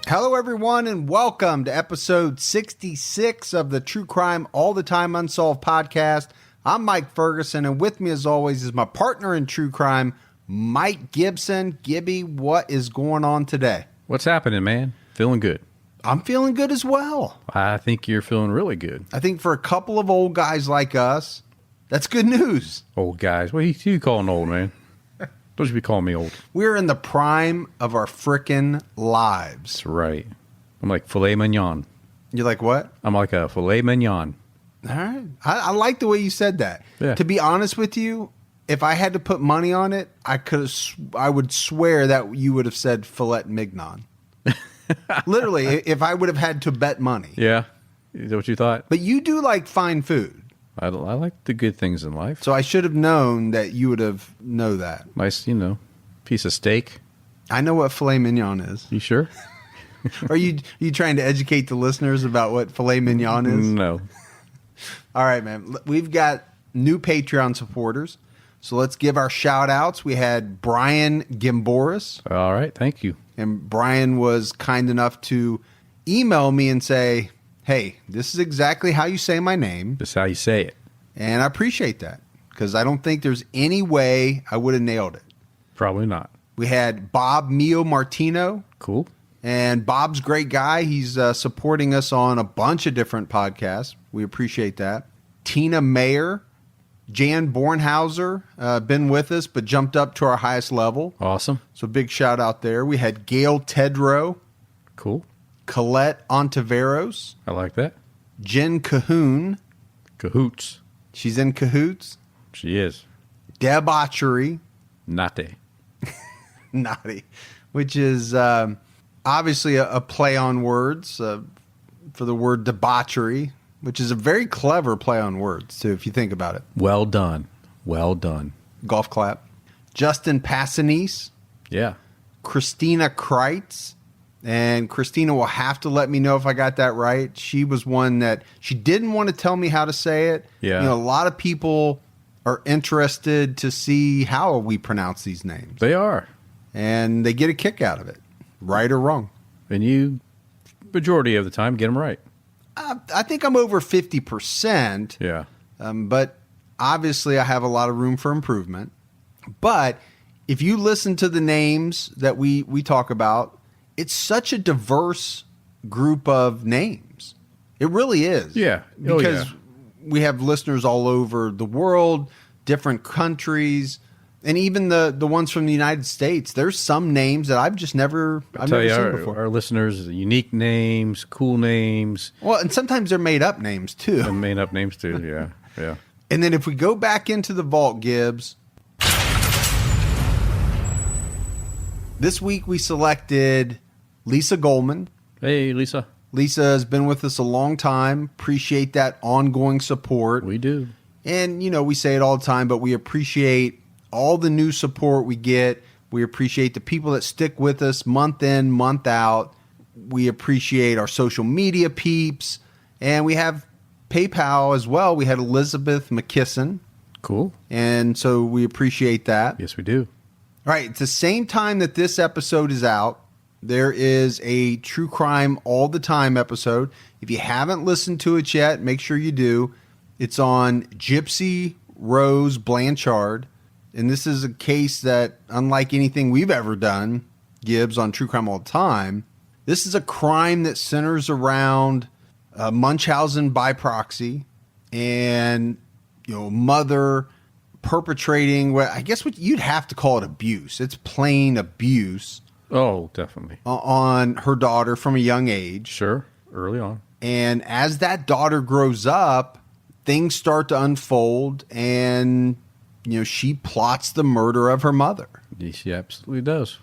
Hello, everyone, and welcome to episode 66 of the True Crime All the Time Unsolved podcast. I'm Mike Ferguson, and with me, as always, is my partner in true crime, Mike Gibson. Gibby, what is going on today? What's happening, man? Feeling good. I'm feeling good as well. I think you're feeling really good. I think for a couple of old guys like us, that's good news. Old guys. What are you calling old, man? Don't you be calling me old. We're in the prime of our frickin' lives. That's right. I'm like filet mignon. You're like what? I'm like a filet mignon. All right. I like the way you said that. Yeah. To be honest with you, if I had to put money on it, I would swear that you would have said filet mignon. Literally, if I would have had to bet money. Yeah? Is that what you thought? But you do like fine food. I like the good things in life. So I should have known that you would have know that. Nice, piece of steak. I know what filet mignon is. You sure? Are you trying to educate the listeners about what filet mignon is? No. All right, man. We've got new Patreon supporters. So let's give our shout outs. We had Brian Gimboris. All right. Thank you. And Brian was kind enough to email me and say, hey, this is exactly how you say my name. That's how you say it. And I appreciate that because I don't think there's any way I would have nailed it. Probably not. We had Bob Mio Martino. Cool. And Bob's a great guy. He's supporting us on a bunch of different podcasts. We appreciate that. Tina Mayer. Jan Bornhauser, been with us, but jumped up to our highest level. Awesome. So big shout out there. We had Gail Tedrow. Cool. Colette Ontiveros. I like that. Jen Cahoon. Cahoots. She's in cahoots. She is. Debauchery. Nate. Naughty. Which is obviously a play on words for the word debauchery, which is a very clever play on words, too, if you think about it. Well done. Well done. Golf clap. Justin Passanese. Yeah. Christina Kreitz. And Christina will have to let me know if I got that right. She was one that she didn't want to tell me how to say it. Yeah. A lot of people are interested to see how we pronounce these names. They are. And they get a kick out of it, right or wrong. And you, majority of the time, get them right. I think I'm over 50%. Yeah. But obviously I have a lot of room for improvement. But if you listen to the names that we talk about, it's such a diverse group of names. It really is. Yeah. Because we have listeners all over the world, different countries, and even the ones from the United States. There's some names that I've never seen before. Our listeners, unique names, cool names. Well, and sometimes they're made up names too. And made up names too, yeah. Yeah. And then if we go back into the vault, Gibbs, this week we selected Lisa Goldman. Hey, Lisa. Lisa has been with us a long time. Appreciate that ongoing support. We do. And, we say it all the time, but we appreciate all the new support we get. We appreciate the people that stick with us month in, month out. We appreciate our social media peeps. And we have PayPal as well. We had Elizabeth McKisson. Cool. And so we appreciate that. Yes, we do. All right. At the same time that this episode is out, there is a True Crime All the Time episode. If you haven't listened to it yet, make sure you do. It's on Gypsy Rose Blanchard. And this is a case that, unlike anything we've ever done, Gibbs, on True Crime All the Time, this is a crime that centers around Munchausen by proxy and, mother perpetrating what you'd have to call it abuse. It's plain abuse. Oh, definitely. On her daughter from a young age. Sure. Early on. And as that daughter grows up, things start to unfold and, she plots the murder of her mother. She absolutely does.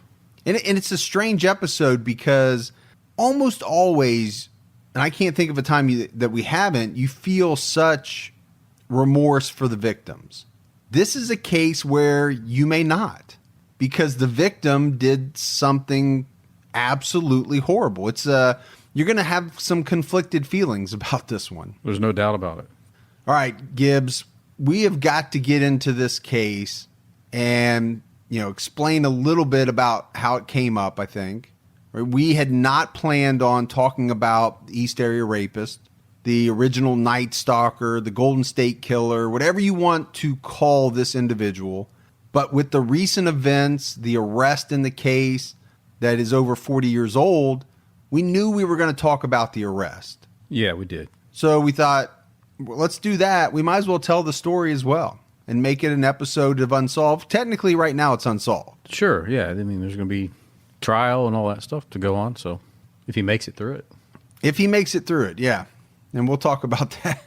And it's a strange episode because almost always, and I can't think of a time that we haven't, you feel such remorse for the victims. This is a case where you may not, because the victim did something absolutely horrible. It's you're going to have some conflicted feelings about this one. There's no doubt about it. All right, Gibbs, we have got to get into this case and, explain a little bit about how it came up, I think. We had not planned on talking about the East Area Rapist, the original Nightstalker, the Golden State Killer, whatever you want to call this individual. But with the recent events, the arrest in the case that is over 40 years old, we knew we were going to talk about the arrest. Yeah, we did. So we thought, well, let's do that. We might as well tell the story as well and make it an episode of Unsolved. Technically, right now, it's unsolved. Sure, yeah. I mean, there's going to be trial and all that stuff to go on, so if he makes it through it. If he makes it through it, yeah. And we'll talk about that.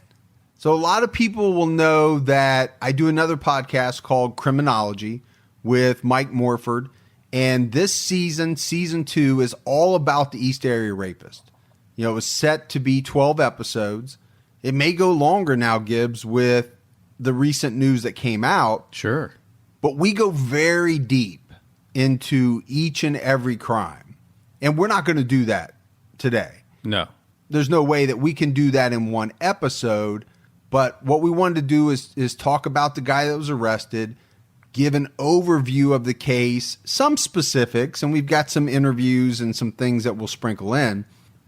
So a lot of people will know that I do another podcast called Criminology with Mike Morford. And this season, season 2, is all about the East Area Rapist. You know, it was set to be 12 episodes. It may go longer now, Gibbs, with the recent news that came out. Sure. But we go very deep into each and every crime. And we're not going to do that today. No. There's no way that we can do that in one episode. But what we wanted to do is talk about the guy that was arrested, give an overview of the case, some specifics, and we've got some interviews and some things that we'll sprinkle in.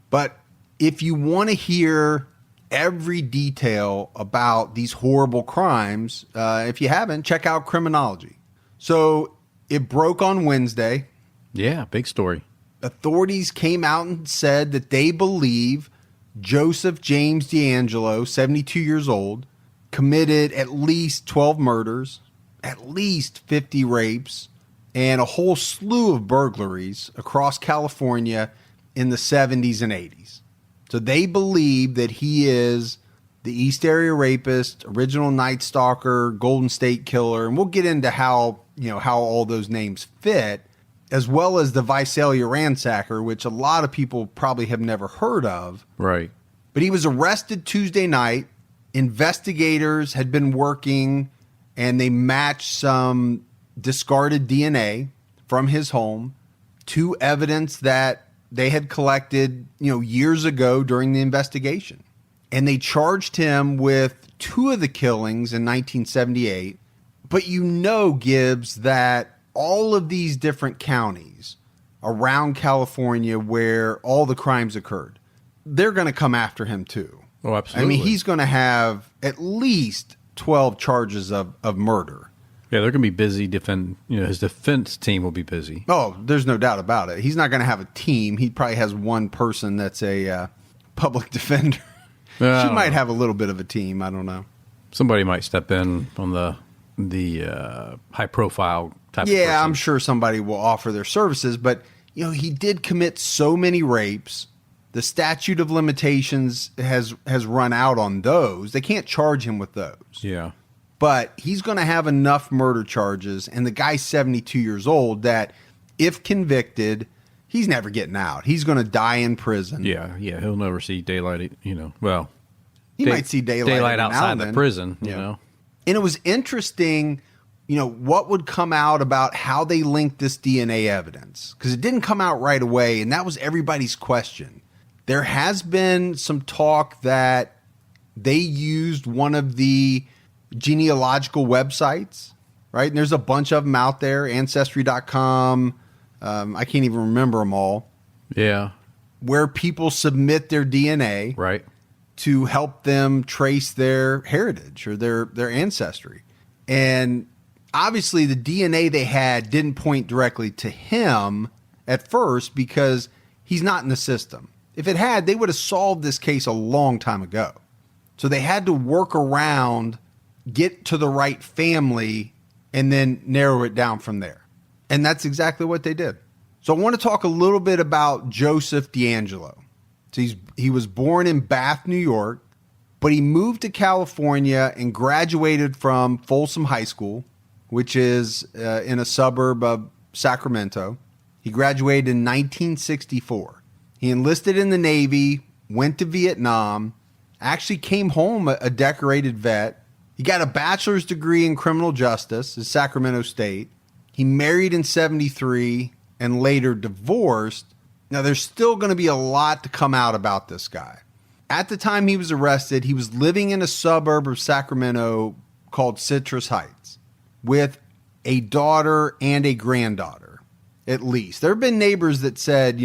But if you want to hear every detail about these horrible crimes, if you haven't, check out Criminology. So it broke on Wednesday. Yeah, big story. Authorities came out and said that they believe Joseph James DeAngelo, 72 years old, committed at least 12 murders, at least 50 rapes, and a whole slew of burglaries across California in the 70s and 80s. So they believe that he is the East Area Rapist, original Nightstalker, Golden State Killer, and we'll get into how all those names fit, as well as the Visalia Ransacker, which a lot of people probably have never heard of. Right. But he was arrested Tuesday night. Investigators had been working, and they matched some discarded DNA from his home to evidence that they had collected, years ago during the investigation. And they charged him with 2 of the killings in 1978. But Gibbs, that all of these different counties around California where all the crimes occurred, they're going to come after him too. Oh, absolutely. I mean, he's going to have at least 12 charges of murder. Yeah, they're going to be busy his defense team will be busy. Oh, there's no doubt about it. He's not going to have a team. He probably has one person that's a public defender. She might have a little bit of a team. I don't know. Somebody might step in on the high profile type of person. Yeah, I'm sure somebody will offer their services, but he did commit so many rapes. The statute of limitations has run out on those. They can't charge him with those. Yeah. But he's going to have enough murder charges, and the guy's 72 years old, that if convicted, he's never getting out. He's going to die in prison. Yeah, he'll never see daylight, well. He might see daylight outside the prison, you know. And it was interesting, what would come out about how they linked this DNA evidence. Because it didn't come out right away, and that was everybody's question. There has been some talk that they used one of the genealogical websites, right? And there's a bunch of them out there, Ancestry.com. I can't even remember them all. Yeah. Where people submit their DNA. Right. To help them trace their heritage or their ancestry. And obviously the DNA they had didn't point directly to him at first because he's not in the system. If it had, they would have solved this case a long time ago. So they had to work around, get to the right family, and then narrow it down from there. And that's exactly what they did. So I want to talk a little bit about Joseph DeAngelo. So he was born in Bath, New York, but he moved to California and graduated from Folsom High School, which is in a suburb of Sacramento. He graduated in 1964. He enlisted in the Navy, went to Vietnam, actually came home a decorated vet. He got a bachelor's degree in criminal justice at Sacramento State. He married in 73 and later divorced. Now, there's still going to be a lot to come out about this guy. At the time he was arrested, he was living in a suburb of Sacramento called Citrus Heights with a daughter and a granddaughter. at least. There have been neighbors that said,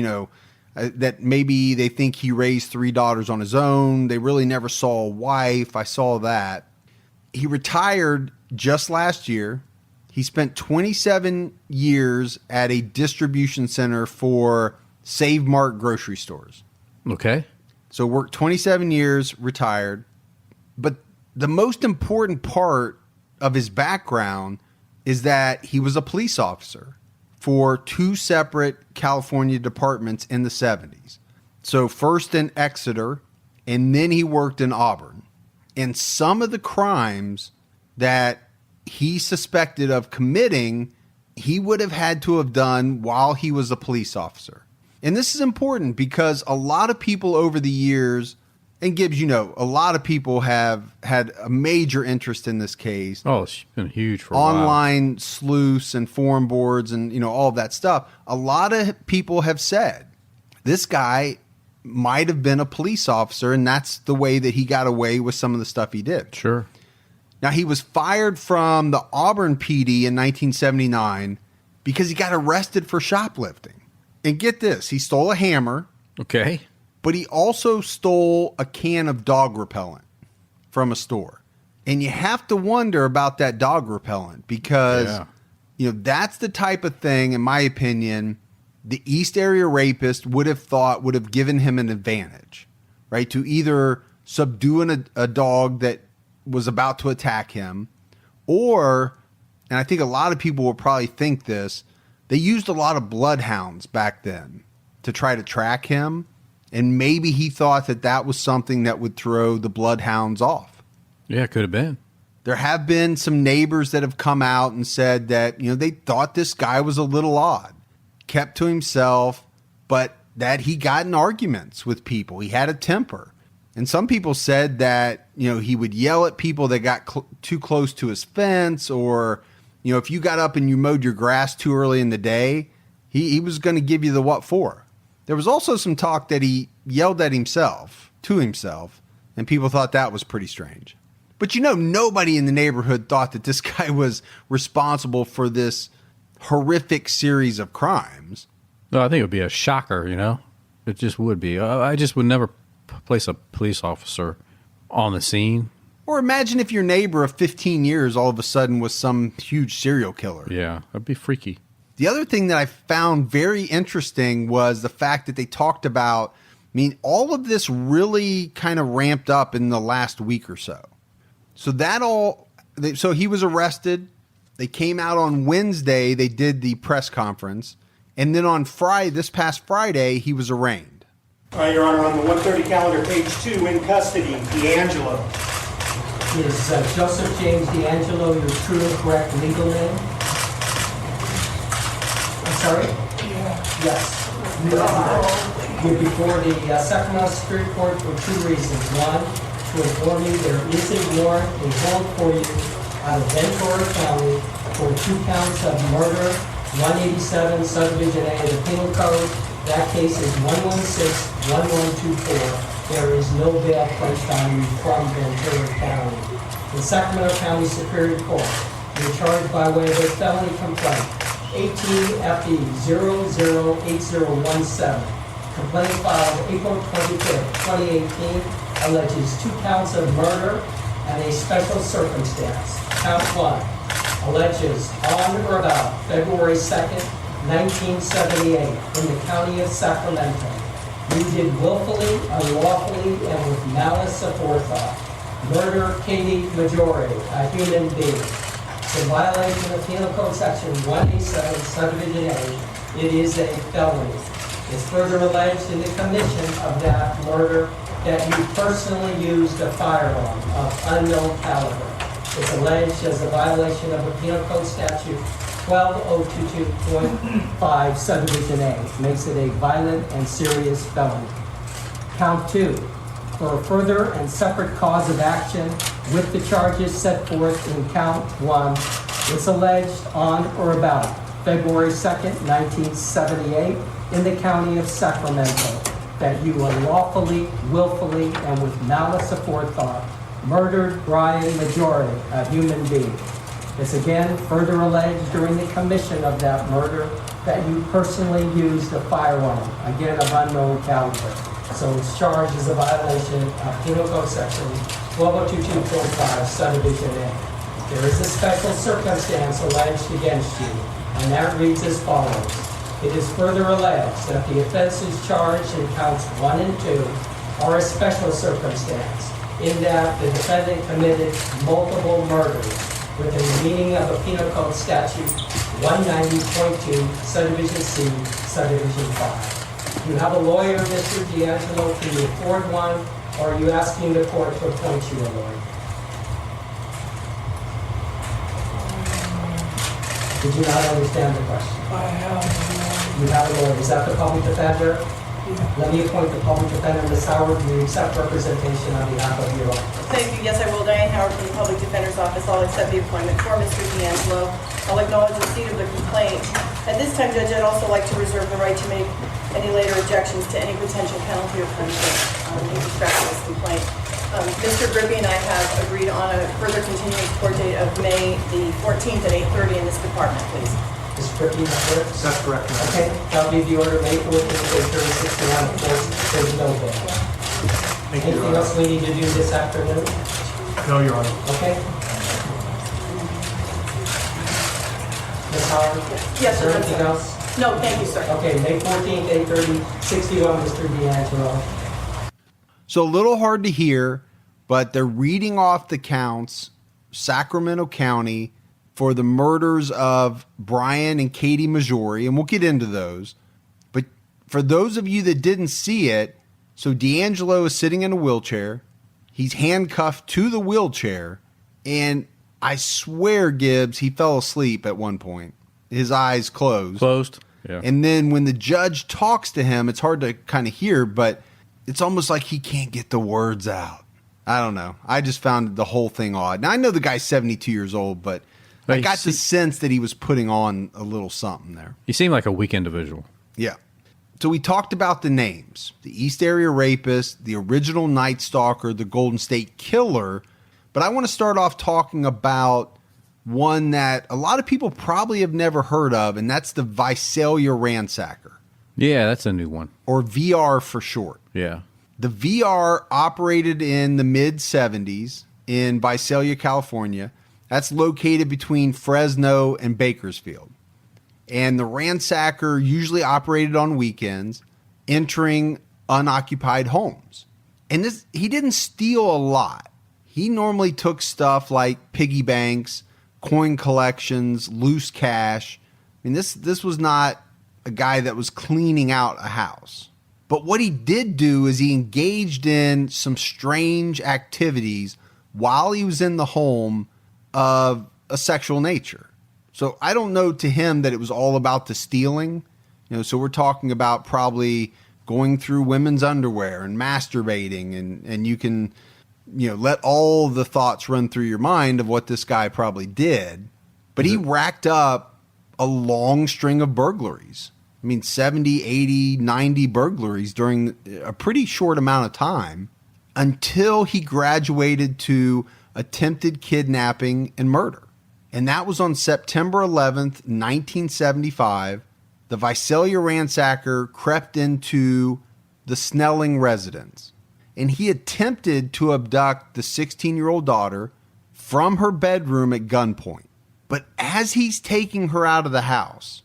that maybe they think he raised 3 daughters on his own. They really never saw a wife. I saw that. He retired just last year. He spent 27 years at a distribution center for Save Mart grocery stores. Okay. So worked 27 years, retired. But the most important part of his background is that he was a police officer for 2 separate California departments in the 70s. So first in Exeter, and then he worked in Auburn. And some of the crimes that he suspected of committing, he would have had to have done while he was a police officer. And this is important because a lot of people over the years, and Gibbs, a lot of people have had a major interest in this case. Oh, it's been huge for a while. Online sleuths and forum boards and, all of that stuff. A lot of people have said this guy might have been a police officer, and that's the way that he got away with some of the stuff he did. Sure. Now, he was fired from the Auburn PD in 1979 because he got arrested for shoplifting. And get this, he stole a hammer. Okay. But he also stole a can of dog repellent from a store. And you have to wonder about that dog repellent because, that's the type of thing, in my opinion, the East Area Rapist would have given him an advantage, right? To either subdue a dog that was about to attack him, or, and I think a lot of people will probably think this, they used a lot of bloodhounds back then to try to track him. And maybe he thought that was something that would throw the bloodhounds off. Yeah, it could have been. There have been some neighbors that have come out and said that, they thought this guy was a little odd, kept to himself, but that he got in arguments with people. He had a temper. And some people said that, he would yell at people that got too close to his fence, or, if you got up and you mowed your grass too early in the day, he was going to give you the what for. There was also some talk that he yelled at himself, to himself, and people thought that was pretty strange. But nobody in the neighborhood thought that this guy was responsible for this horrific series of crimes. No, I think it would be a shocker, It just would be. I just would never place a police officer on the scene. Or imagine if your neighbor of 15 years all of a sudden was some huge serial killer. Yeah, that'd be freaky. The other thing that I found very interesting was the fact that they talked about, all of this really kind of ramped up in the last week or so. So he was arrested. They came out on Wednesday. They did the press conference. And then on this past Friday, he was arraigned. All right, Your Honor, on the 130 calendar, page 2, in custody, DeAngelo. Is Joseph James DeAngelo your true and correct legal name? I'm sorry? Yeah. Yes. You're before the Sacramento Superior Court for 2 reasons. 1, to inform you there is a warrant in hold for you out of Ventura County for 2 counts of murder, 187 subdivision A of the Penal Code. That case is 116-1124. There is no bail placed on you from Ventura County. In Sacramento County Superior Court, you're charged by way of a felony complaint, 18-FE-008017. Complaint filed April 25th, 2018, alleges 2 counts of murder and a special circumstance. Count 1 alleges on or about February 2nd, 1978, in the county of Sacramento, you did willfully, unlawfully, and with malice aforethought murder Katie Majore, a human being. In violation of Penal Code Section 187, subdivision A, it is a felony. It's further alleged in the commission of that murder that you personally used a firearm of unknown caliber. It's alleged as a violation of a Penal Code Statute 12022.5 subdivision A. Makes it a violent and serious felony. Count 2. For a further and separate cause of action with the charges set forth in count 1, it's alleged on or about February 2nd, 1978, in the county of Sacramento, that you unlawfully, willfully, and with malice aforethought murdered Brian Majore, a human being. It's again further alleged during the commission of that murder that you personally used a firearm, again of unknown caliber. So it's charged as a violation of Penal Code Section 12022.5, subdivision A. There is a special circumstance alleged against you, and that reads as follows. It is further alleged that the offenses charged in counts 1 and 2 are a special circumstance, in that the defendant committed multiple murders within the meaning of a Penal Code Statute 190.2, subdivision C, subdivision 5. You have a lawyer, Mr. DeAngelo. Can you afford one, or are you asking the court to appoint you a lawyer? Did you not understand the question? I have You have a lawyer. Is that the public defender? Let me appoint the public defender, Ms. Howard. Do you accept representation on behalf of your office? Thank you. Yes, I will. Diane Howard from the Public Defender's Office. I'll accept the appointment for Mr. DeAngelo. I'll acknowledge receipt of the complaint. At this time, Judge, I'd also like to reserve the right to make any later objections to any potential penalty or punishment in respect to this complaint. Mr. Gibby and I have agreed on a further continuing court date of May the 14th at 8:30 in this department, please. Mr. Griffin, that works? That's correct, Your Honor. Okay, that'll be the order, May 14th, 8:31. Of course, there's no bail. Thank you, Your Anything Honor. else we need to do this afternoon? No, Your Honor. Okay? Ms. Howard? Yes, Is there sir. anything else? No, thank you, sir. Okay, May 14th, 8:30, 61, Mr. DeAngelo. So a little hard to hear, but they're reading off the counts, Sacramento County, for the murders of Brian and Katie Majori, and we'll get into those. But for those of you that didn't see it, so DeAngelo is sitting in a wheelchair. He's handcuffed to the wheelchair, and I swear, Gibbs, he fell asleep at one point. His eyes closed. Closed? Yeah. And then when the judge talks to him, it's hard to kind of hear, but it's almost like he can't get the words out. I don't know. I just found the whole thing odd. Now, I know the guy's 72 years old, but I got the sense that he was putting on a little something there. You seem like a weak individual. Yeah. So we talked about the names. The East Area Rapist, the original Nightstalker, the Golden State Killer. But I want to start off talking about one that a lot of people probably have never heard of, and that's the Visalia Ransacker, Yeah, that's a new one. or VR for short. Yeah. The VR operated in the mid-70s in Visalia, California. That's located between Fresno and Bakersfield. And the Ransacker usually operated on weekends, entering unoccupied homes. And he didn't steal a lot. He normally took stuff like piggy banks, coin collections, loose cash. I mean, this was not a guy that was cleaning out a house. But what he did do is he engaged in some strange activities while he was in the home of a sexual nature. So I don't know to him that it was all about the stealing. So we're talking about probably going through women's underwear and masturbating, and you can, let all the thoughts run through your mind of what this guy probably did. But he racked up a long string of burglaries. I mean, 70, 80, 90 burglaries during a pretty short amount of time until he graduated to attempted kidnapping and murder. And that was on September 11th, 1975. The Visalia Ransacker crept into the Snelling residence, and he attempted to abduct the 16-year-old daughter from her bedroom at gunpoint. But as he's taking her out of the house,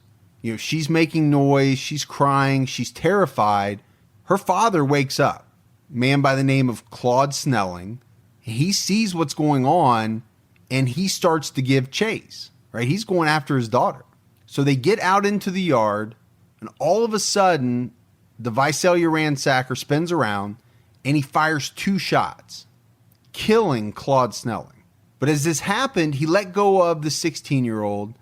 she's making noise, she's crying, she's terrified. Her father wakes up, a man by the name of Claude Snelling. He sees what's going on, and he starts to give chase, right? He's going after his daughter. So they get out into the yard, and all of a sudden, the Visalia Ransacker spins around, and he fires 2 shots, killing Claude Snelling. But as this happened, he let go of the 16-year-old,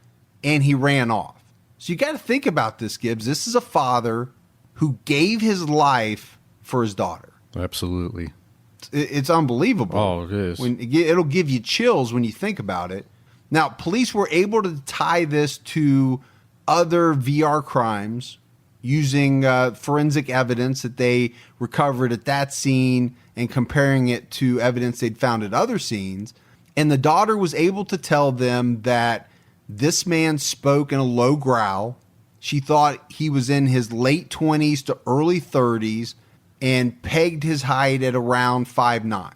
and he ran off. So you got to think about this, Gibbs. This is a father who gave his life for his daughter. Absolutely. It's unbelievable. Oh, it is. It'll give you chills when you think about it. Now, police were able to tie this to other VR crimes using forensic evidence that they recovered at that scene and comparing it to evidence they'd found at other scenes. And the daughter was able to tell them that this man spoke in a low growl. She thought he was in his late 20s to early 30s and pegged his height at around 5'9".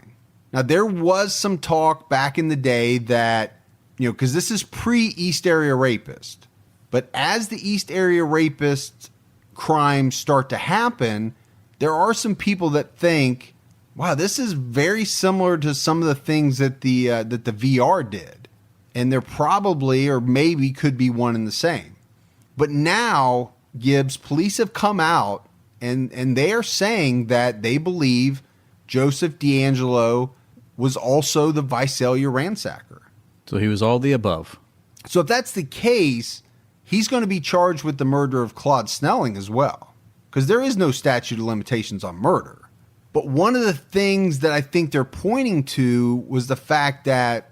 Now, there was some talk back in the day that, because this is pre-East Area Rapist, but as the East Area Rapist crimes start to happen, there are some people that think, wow, this is very similar to some of the things that the VR did. And there probably or maybe could be one and the same. But now, Gibbs, police have come out and they are saying that they believe Joseph DeAngelo was also the Visalia Ransacker. So he was all the above. So if that's the case, he's going to be charged with the murder of Claude Snelling as well, because there is no statute of limitations on murder. But one of the things that I think they're pointing to was the fact that,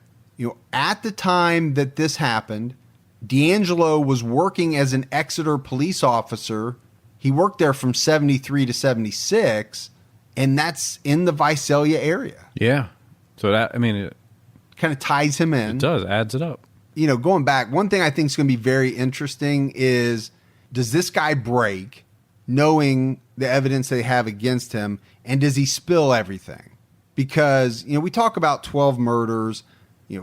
at the time that this happened, DeAngelo was working as an Exeter police officer. He worked there from 73 to 76, and that's in the Visalia area. Yeah. So that, it kind of ties him in. It does, adds it up. Going back, one thing I think is going to be very interesting is, does this guy break knowing the evidence they have against him, and does he spill everything? Because, we talk about 12 murders,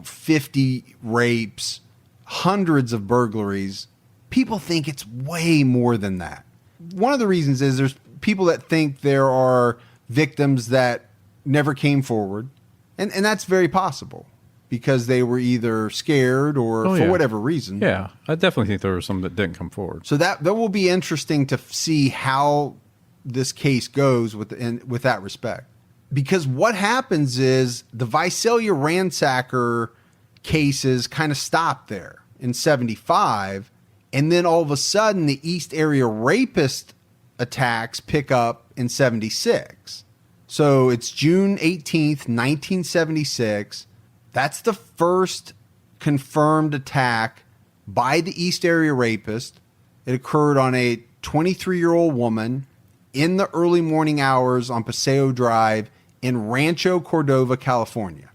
50 rapes, hundreds of burglaries. People think it's way more than that. One of the reasons is there's people that think there are victims that never came forward, and that's very possible because they were either scared or for whatever reason. Yeah, I definitely think there were some that didn't come forward. So that will be interesting to see how this case goes with that respect. Because what happens is the Visalia Ransacker cases kind of stopped there in 75, and then all of a sudden the East Area Rapist attacks pick up in 76. So it's June 18th, 1976. That's the first confirmed attack by the East Area Rapist. It occurred on a 23-year-old woman in the early morning hours on Paseo Drive in Rancho Cordova, California.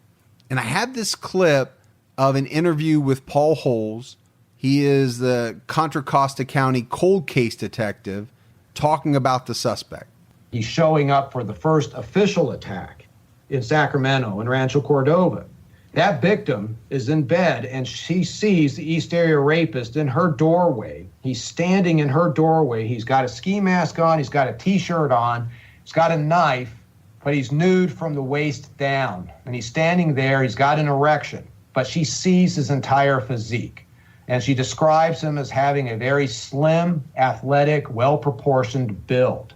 And I have this clip of an interview with Paul Holes. He is the Contra Costa County cold case detective talking about the suspect. He's showing up for the first official attack in Sacramento in Rancho Cordova. That victim is in bed and she sees the East Area Rapist in her doorway. He's standing in her doorway. He's got a ski mask on. He's got a T-shirt on. He's got a knife, but he's nude from the waist down. And he's standing there. He's got an erection, but she sees his entire physique. And she describes him as having a very slim, athletic, well-proportioned build.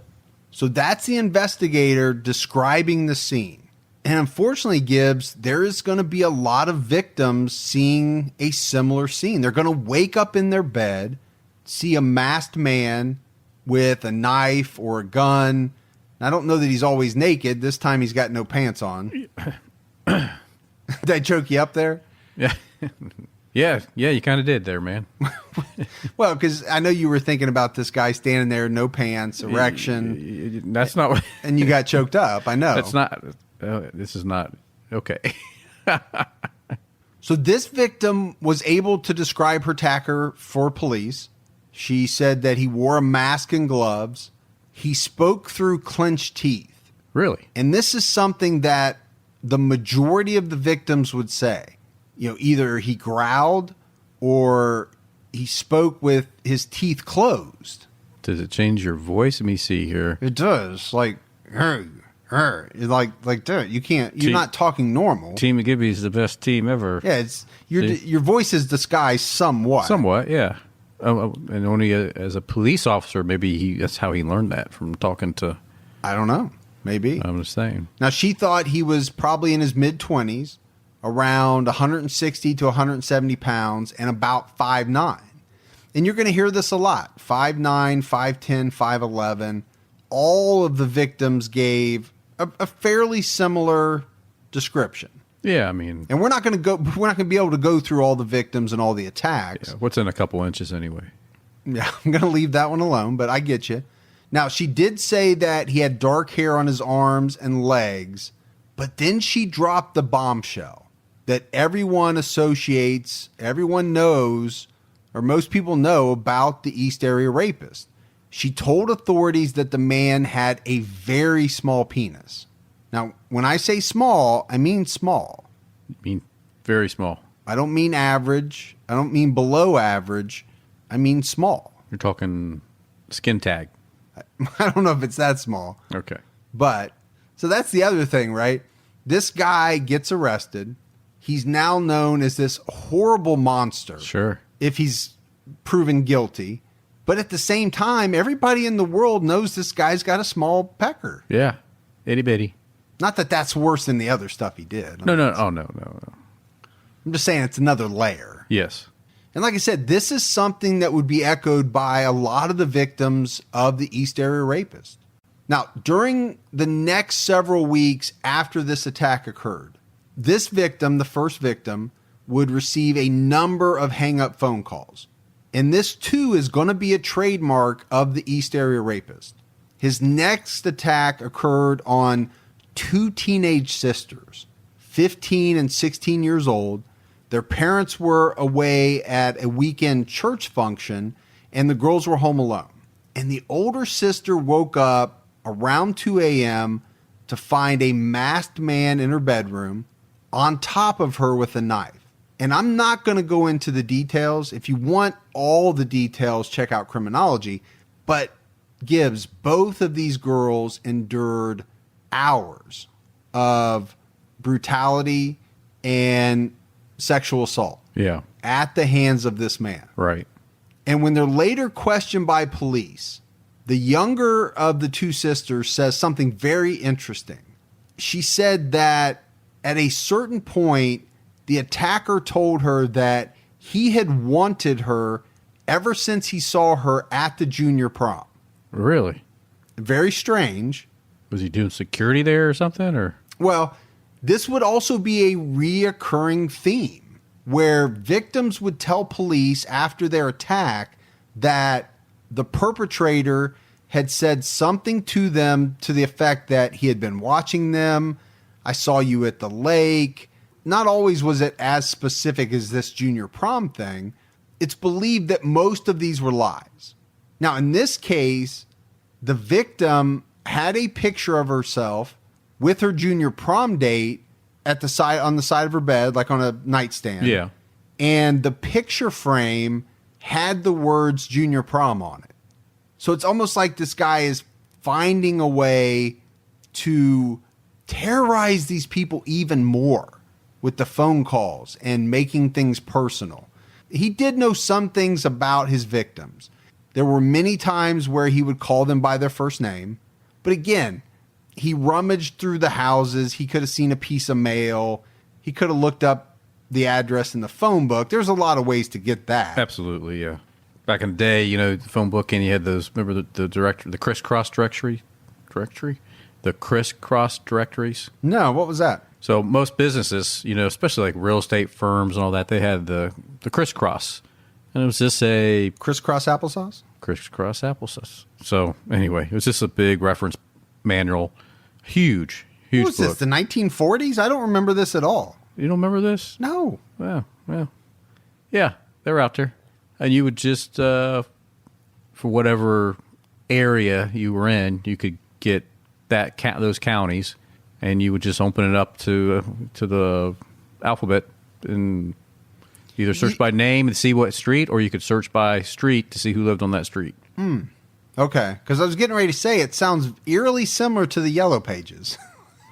So that's the investigator describing the scene. And unfortunately, Gibbs, there is going to be a lot of victims seeing a similar scene. They're going to wake up in their bed, see a masked man with a knife or a gun. I don't know that he's always naked. This time he's got no pants on. Did I choke you up there? Yeah. Yeah, you kind of did there, man. Well, because I know you were thinking about this guy standing there, no pants, erection. That's not what... And you got choked up, I know. That's not... this is not... Okay. So this victim was able to describe her attacker for police. She said that he wore a mask and gloves. He spoke through clenched teeth. Really? And this is something that the majority of the victims would say. Either he growled or he spoke with his teeth closed. Does it change your voice? Let me see here. It does. Like, like, dude, you're not talking normal. Team Gibby is the best team ever. Yeah, your voice is disguised somewhat. Somewhat, yeah. And only as a police officer, maybe that's how he learned that, from talking to... I don't know. Maybe. I'm just saying. Now, she thought he was probably in his mid-20s, around 160 to 170 pounds, and about 5'9". And you're going to hear this a lot. 5'9", 5'10", 5'11". All of the victims gave a fairly similar description. Yeah, I mean... And we're not going to be able to go through all the victims and all the attacks. Yeah, what's in a couple inches anyway? Yeah, I'm going to leave that one alone, but I get you. Now, she did say that he had dark hair on his arms and legs, but then she dropped the bombshell. that everyone knows, or most people know about the East Area Rapist. She told authorities that the man had a very small penis. Now, when I say small, I mean small. I mean, very small. I don't mean average. I don't mean below average. I mean small. You're talking skin tag. I don't know if it's that small. Okay. But, so that's the other thing, right? This guy gets arrested. He's now known as this horrible monster. Sure. If he's proven guilty. But at the same time, everybody in the world knows this guy's got a small pecker. Yeah. Itty bitty. Not that that's worse than the other stuff he did. No. Oh, no. I'm just saying it's another layer. Yes. And like I said, this is something that would be echoed by a lot of the victims of the East Area Rapist. Now, during the next several weeks after this attack occurred, this victim, the first victim, would receive a number of hang-up phone calls. And this, too, is going to be a trademark of the East Area Rapist. His next attack occurred on two teenage sisters, 15 and 16 years old. Their parents were away at a weekend church function, and the girls were home alone. And the older sister woke up around 2 a.m. to find a masked man in her bedroom on top of her with a knife. And I'm not going to go into the details. If you want all the details, check out Criminology. But Gibbs, both of these girls endured hours of brutality and sexual assault. Yeah. At the hands of this man. Right. And when they're later questioned by police, the younger of the two sisters says something very interesting. She said that at a certain point, the attacker told her that he had wanted her ever since he saw her at the junior prom. Really? Very strange. Was he doing security there or something? Or Well, this would also be a reoccurring theme where victims would tell police after their attack that the perpetrator had said something to them to the effect that he had been watching them. I saw you at the lake. Not always was it as specific as this junior prom thing. It's believed that most of these were lies. Now, in this case, the victim had a picture of herself with her junior prom date at the side, on the side of her bed, like on a nightstand. Yeah. And the picture frame had the words junior prom on it. So it's almost like this guy is finding a way to terrorize these people even more with the phone calls and making things personal. He did know some things about his victims. There were many times where he would call them by their first name. But again, he rummaged through the houses. He could have seen a piece of mail. He could have looked up the address in the phone book. There's a lot of ways to get that. absolutely, yeah. Back in the day, you know, the phone book, and you had those. Remember the directory, the crisscross directory, the crisscross directories. No, what was that? So most businesses, you know, especially like real estate firms and all that, they had the crisscross, and it was just a Crisscross applesauce? crisscross applesauce. So anyway, it was just a big reference manual, huge What was book. this, the 1940s? I don't remember this at all. You don't remember this? No. Well, yeah, they were out there, and you would just for whatever area you were in, you could get that those counties, and you would just open it up to the alphabet and either search by name and see what street, or you could search by street to see who lived on that street. Okay, because I was getting ready to say it sounds eerily similar to the Yellow Pages,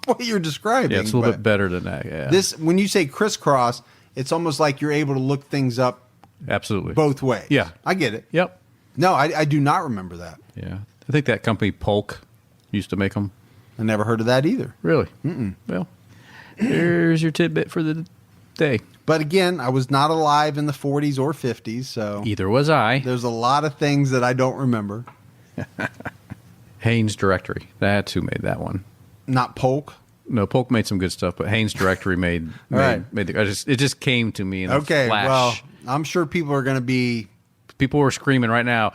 what you're describing. Yeah, it's a little but bit better than that. Yeah, This, when you say crisscross, it's almost like you're able to look things up absolutely both ways. Yeah. I get it. Yep. No, I do not remember that. Yeah, I think that company Polk used to make them. I never heard of that either. Really? Well, here's your tidbit for the day. But again, I was not alive in the 40s or 50s, so Either was I. there's a lot of things that I don't remember. Haynes Directory. That's who made that one. Not Polk. No, Polk made some good stuff, but Haynes Directory made right. it just came to me in a Okay, flash. well, I'm sure people are going to be. People were screaming right now.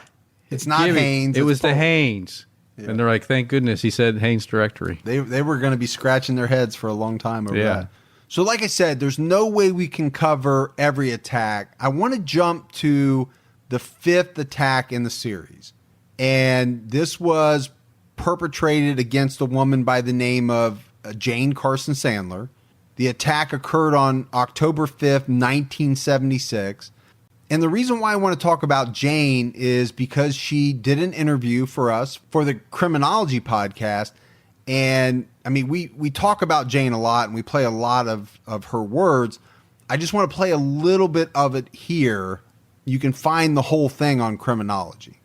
It's not Gibby, Haynes. It it's was the Polk. Haynes. And they're like, thank goodness he said Haynes Directory. They were going to be scratching their heads for a long time over Yeah. that. So like I said, there's no way we can cover every attack. I want to jump to the 5th attack in the series. And this was perpetrated against a woman by the name of Jane Carson Sandler. The attack occurred on October 5th, 1976. And the reason why I want to talk about Jane is because she did an interview for us for the Criminology podcast. And I mean, we talk about Jane a lot and we play a lot of her words. I just want to play a little bit of it here. You can find the whole thing on Criminology.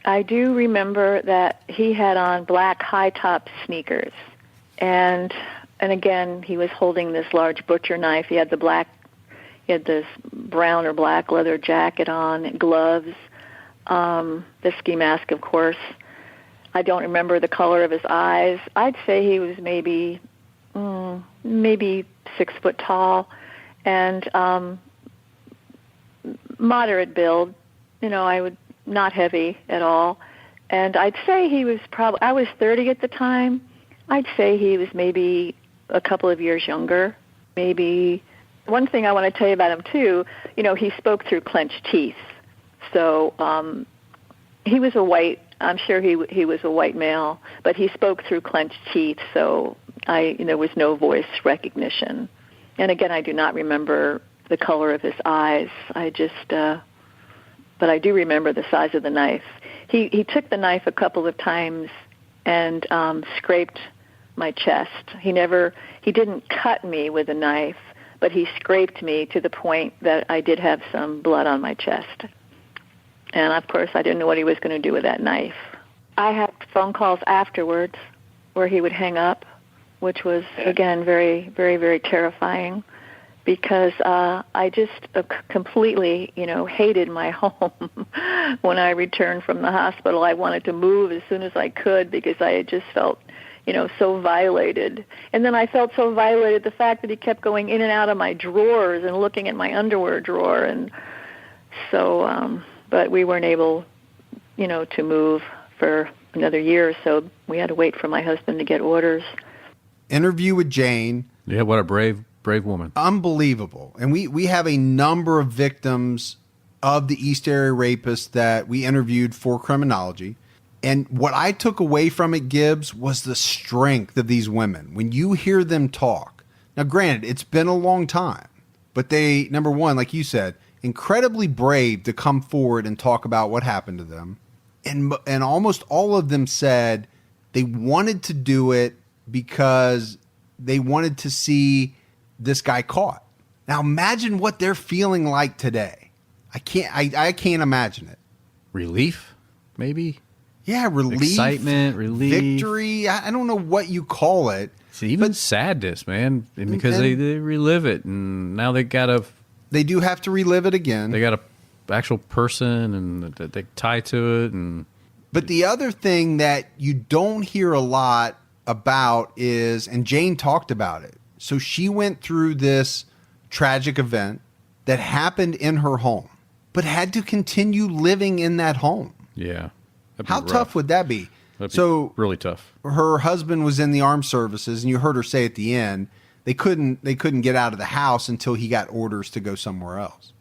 I do remember that he had on black high-top sneakers. And again, he was holding this large butcher knife. He had this brown or black leather jacket on, gloves, the ski mask, of course. I don't remember the color of his eyes. I'd say he was maybe 6 foot tall and moderate build. I would not heavy at all. And I'd say he was I was 30 at the time. I'd say he was maybe a couple of years younger. Maybe one thing I want to tell you about him too, he spoke through clenched teeth. So he was I'm sure he was a white male, but he spoke through clenched teeth, so there was no voice recognition. And again, I do not remember the color of his eyes. But I do remember the size of the knife. He took the knife a couple of times and scraped my chest. He didn't cut me with a knife, but he scraped me to the point that I did have some blood on my chest. And, of course, I didn't know what he was going to do with that knife. I had phone calls afterwards where he would hang up, which was, again, very, very, very terrifying because I just completely, hated my home. When I returned from the hospital, I wanted to move as soon as I could because I had just felt, so violated. And then I felt so violated the fact that he kept going in and out of my drawers and looking at my underwear drawer. And so... but we weren't able, to move for another year or so. We had to wait for my husband to get orders. Interview with Jane. Yeah, what a brave woman. Unbelievable. And we have a number of victims of the East Area Rapist that we interviewed for Criminology. And what I took away from it, Gibbs, was the strength of these women. When you hear them talk. Now, granted, it's been a long time. But they, number one, like you said, incredibly brave to come forward and talk about what happened to them. And almost all of them said they wanted to do it because they wanted to see this guy caught. Now imagine what they're feeling like today. I can't imagine it. Relief, maybe? Yeah, relief. Excitement, relief. Victory. I don't know what you call it. It's even sadness, man. Because they relive it and now they do have to relive it again. They got a actual person and they tie to it. But the other thing that you don't hear a lot about is, and Jane talked about it. So she went through this tragic event that happened in her home, but had to continue living in that home. Yeah. How tough would that be? That'd be really tough. Her husband was in the armed services, and you heard her say at the end, they couldn't get out of the house until he got orders to go somewhere else.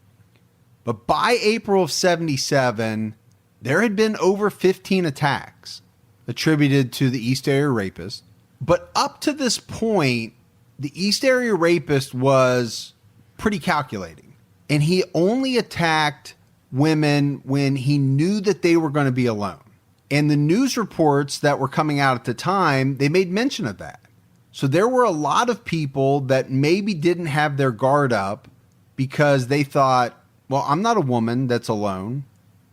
But by April of 77, there had been over 15 attacks attributed to the East Area Rapist. But up to this point, the East Area Rapist was pretty calculating. And he only attacked women when he knew that they were going to be alone. And the news reports that were coming out at the time, they made mention of that. So there were a lot of people that maybe didn't have their guard up because they thought, well, I'm not a woman that's alone.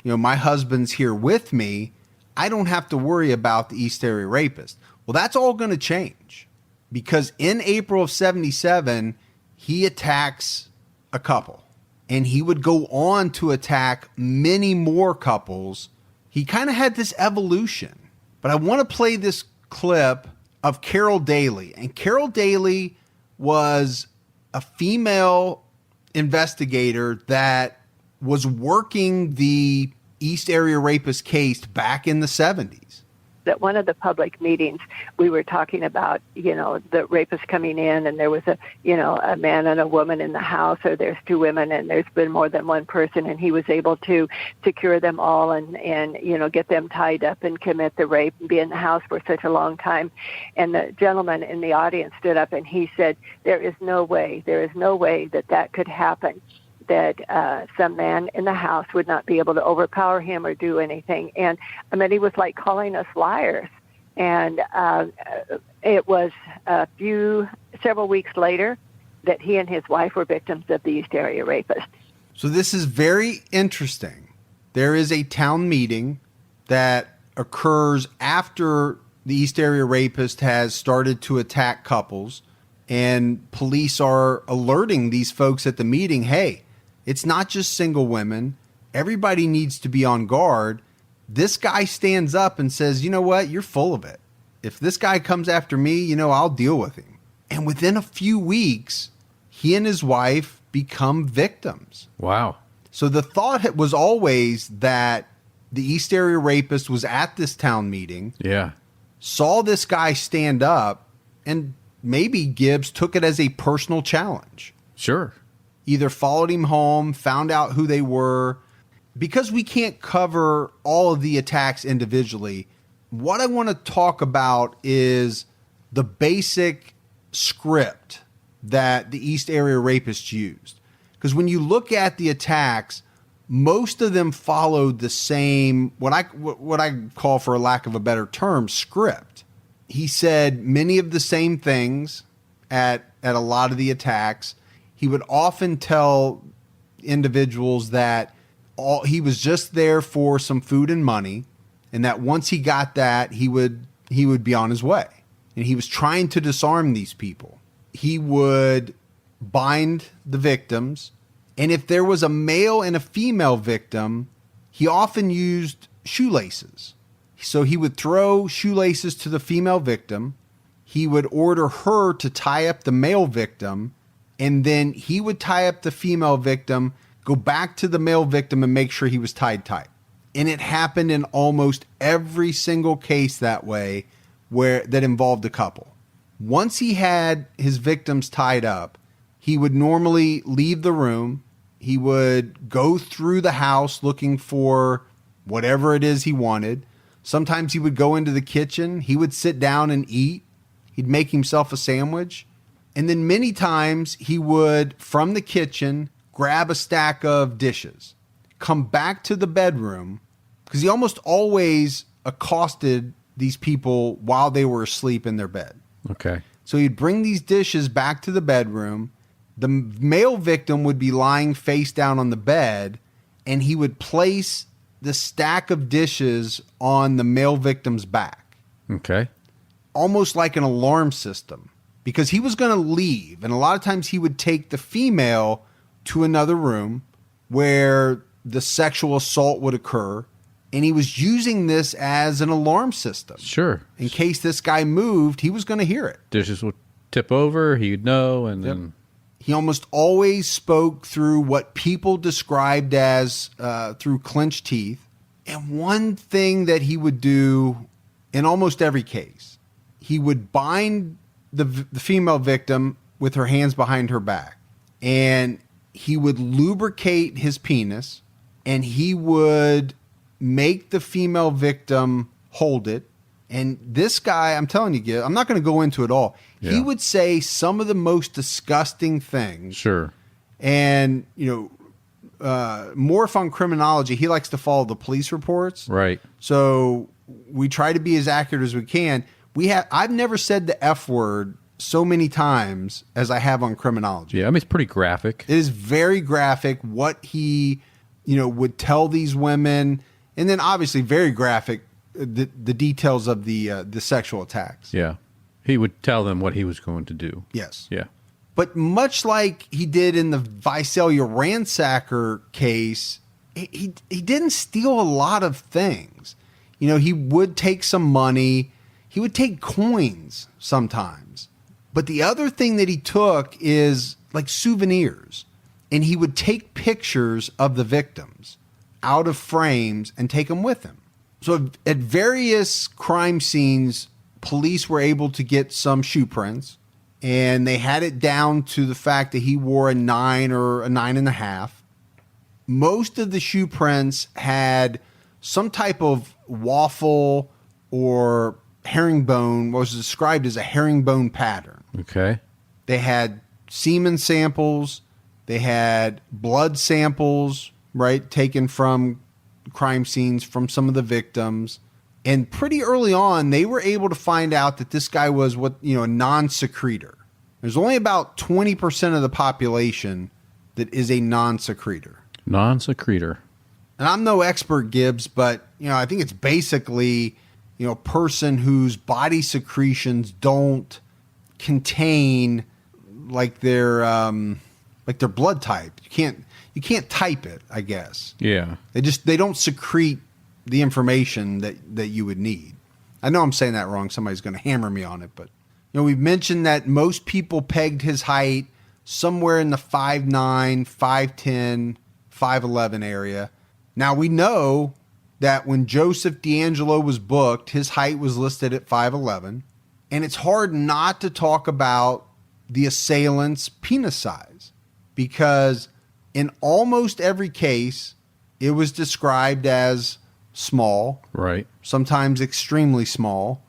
My husband's here with me. I don't have to worry about the East Area Rapist. Well, that's all going to change because in April of 77, he attacks a couple and he would go on to attack many more couples. He kind of had this evolution, but I want to play this clip of Carol Daly. And Carol Daly was a female investigator that was working the East Area Rapist case back in the 70s. at one of the public meetings, we were talking about, the rapist coming in, and there was a man and a woman in the house, or there's two women and there's been more than one person, and he was able to secure them all and get them tied up and commit the rape and be in the house for such a long time. And the gentleman in the audience stood up and he said, there is no way that could happen, that some man in the house would not be able to overpower him or do anything. And I mean, he was like calling us liars. And it was several weeks later that he and his wife were victims of the East Area Rapist. So this is very interesting. There is a town meeting that occurs after the East Area Rapist has started to attack couples, and police are alerting these folks at the meeting, hey, it's not just single women. Everybody needs to be on guard. This guy stands up and says, you know what? You're full of it. If this guy comes after me, I'll deal with him. And within a few weeks, he and his wife become victims. Wow. So the thought was always that the East Area Rapist was at this town meeting. Yeah. Saw this guy stand up, and maybe Gibbs took it as a personal challenge. Sure. Either followed him home, found out who they were. Because we can't cover all of the attacks individually, what I want to talk about is the basic script that the East Area Rapists used. Because when you look at the attacks, most of them followed the same, what I call, for a lack of a better term, script. He said many of the same things at a lot of the attacks. He would often tell individuals that he was just there for some food and money, and that once he got that, he would be on his way. And he was trying to disarm these people. He would bind the victims, and if there was a male and a female victim, he often used shoelaces. So he would throw shoelaces to the female victim. He would order her to tie up the male victim, and then he would tie up the female victim, go back to the male victim, and make sure he was tied tight. And it happened in almost every single case that way, that involved a couple. Once he had his victims tied up, he would normally leave the room. He would go through the house looking for whatever it is he wanted. Sometimes he would go into the kitchen. He would sit down and eat. He'd make himself a sandwich. And then many times he would, from the kitchen, grab a stack of dishes, come back to the bedroom, because he almost always accosted these people while they were asleep in their bed. Okay. So he'd bring these dishes back to the bedroom. The male victim would be lying face down on the bed, and he would place the stack of dishes on the male victim's back. Okay. Almost like an alarm system, because he was going to leave. And a lot of times he would take the female to another room where the sexual assault would occur. And he was using this as an alarm system. Sure. In case this guy moved, he was going to hear it. Dishes would tip over, he'd know, and then... He almost always spoke through what people described as through clenched teeth. And one thing that he would do in almost every case, he would bind the female victim with her hands behind her back. And he would lubricate his penis, and he would make the female victim hold it. And this guy, I'm telling you, I'm not going to go into it all. Yeah. He would say some of the most disgusting things. Sure. And, Morph on criminology, he likes to follow the police reports. Right. So we try to be as accurate as we can. I've never said the F word so many times as I have on criminology. Yeah, I mean, it's pretty graphic. It is very graphic what he, would tell these women. And then obviously very graphic, the details of the sexual attacks. Yeah. He would tell them what he was going to do. Yes. Yeah. But much like he did in the Visalia Ransacker case, he didn't steal a lot of things. He would take some money. He would take coins sometimes. But the other thing that he took is like souvenirs. And he would take pictures of the victims out of frames and take them with him. So at various crime scenes, police were able to get some shoe prints, and they had it down to the fact that he wore a 9 or a 9.5. Most of the shoe prints had some type of waffle or herringbone, what was described as a herringbone pattern. Okay. They had semen samples. They had blood samples, right, taken from crime scenes from some of the victims. And pretty early on, they were able to find out that this guy was a non-secretor. There's only about 20% of the population that is a non-secretor. Non-secretor. And I'm no expert, Gibbs, but I think it's basically a person whose body secretions don't contain like their blood type. You can't type it, I guess. Yeah. They don't secrete the information that you would need. I know I'm saying that wrong. Somebody's going to hammer me on it, but we've mentioned that most people pegged his height somewhere in the 5'9", 5'10", 5'11" area. Now we know that when Joseph DeAngelo was booked, his height was listed at 5'11", and it's hard not to talk about the assailant's penis size, because in almost every case, it was described as small, right? Sometimes extremely small.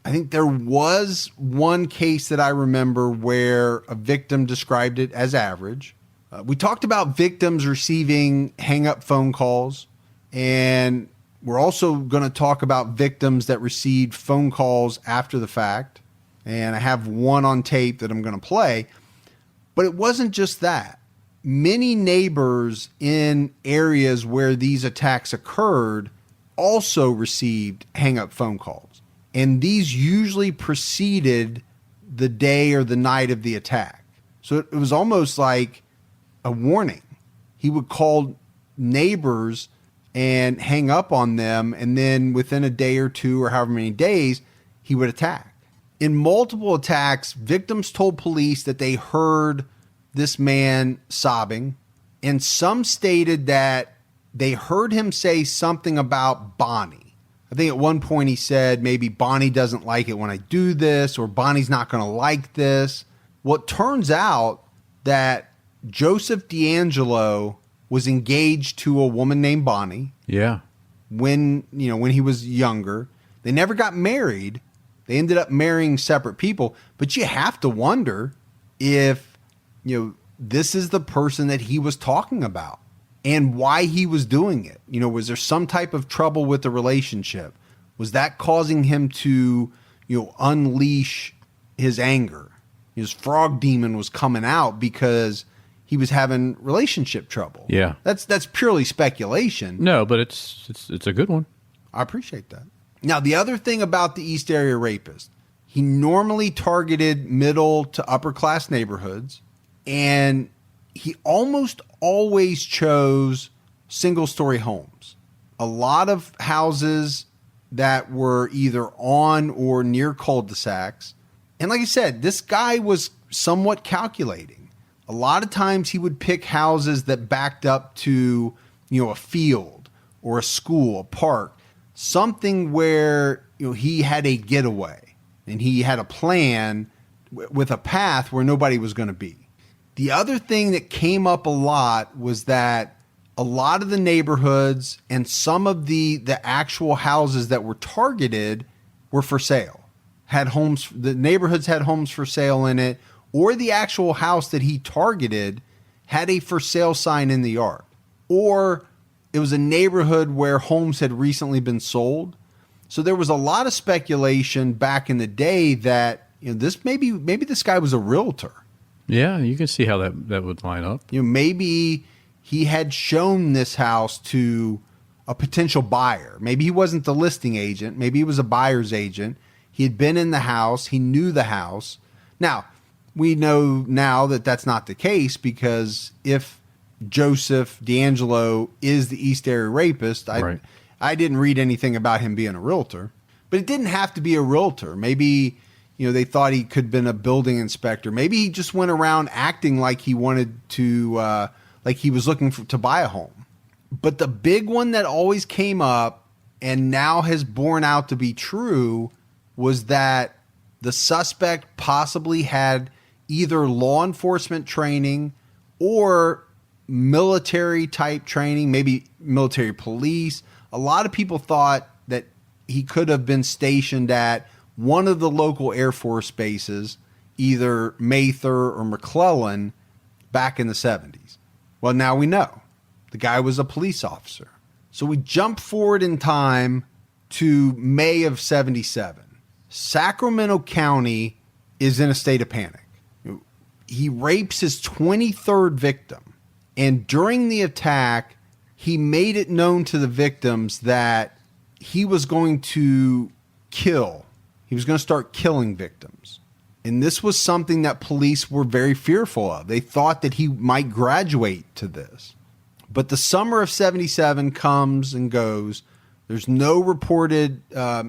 I think there was one case that I remember where a victim described it as average. We talked about victims receiving hang-up phone calls, and we're also going to talk about victims that received phone calls after the fact. And I have one on tape that I'm going to play. But it wasn't just that. Many neighbors in areas where these attacks occurred also received hang-up phone calls. And these usually preceded the day or the night of the attack. So it was almost like a warning. He would call neighbors and hang up on them, and then within a day or two or however many days, he would attack. In multiple attacks, victims told police that they heard this man sobbing, and some stated that they heard him say something about Bonnie. I think at one point he said maybe Bonnie doesn't like it when I do this, or Bonnie's not going to like this. Well, it turns out that Joseph DeAngelo was engaged to a woman named Bonnie. Yeah. When he was younger. They never got married. They ended up marrying separate people. But you have to wonder if, this is the person that he was talking about and why he was doing it. Was there some type of trouble with the relationship? Was that causing him to, unleash his anger? His frog demon was coming out because he was having relationship trouble. Yeah. That's purely speculation. No, but it's a good one. I appreciate that. Now, the other thing about the East Area Rapist, he normally targeted middle to upper class neighborhoods, and he almost always chose single story homes. A lot of houses that were either on or near cul-de-sacs. And like I said, this guy was somewhat calculating. A lot of times he would pick houses that backed up to, a field or a school, a park, something where, he had a getaway and he had a plan with a path where nobody was going to be. The other thing that came up a lot was that a lot of the neighborhoods and some of the actual houses that were targeted were for sale. Had homes, the neighborhoods had homes for sale in it, or the actual house that he targeted had a for sale sign in the yard. Or it was a neighborhood where homes had recently been sold. So there was a lot of speculation back in the day that this maybe this guy was a realtor. Yeah, you can see how that would line up. Maybe he had shown this house to a potential buyer. Maybe he wasn't the listing agent. Maybe he was a buyer's agent. He had been in the house. He knew the house. Now, we know now that that's not the case, because if Joseph DeAngelo is the East Area Rapist, I didn't read anything about him being a realtor. But it didn't have to be a realtor. Maybe they thought he could have been a building inspector. Maybe he just went around acting like he wanted to, like he was looking to buy a home. But the big one that always came up, and now has borne out to be true, was that the suspect possibly had either law enforcement training or military type training, maybe military police. A lot of people thought that he could have been stationed at one of the local Air Force bases, either Mather or McClellan, back in the 70s. Well, now we know. The guy was a police officer. So we jump forward in time to May of 77. Sacramento County is in a state of panic. He rapes his 23rd victim. And during the attack, he made it known to the victims that he was going to kill. He was going to start killing victims. And this was something that police were very fearful of. They thought that he might graduate to this. But the summer of 77 comes and goes. There's no reported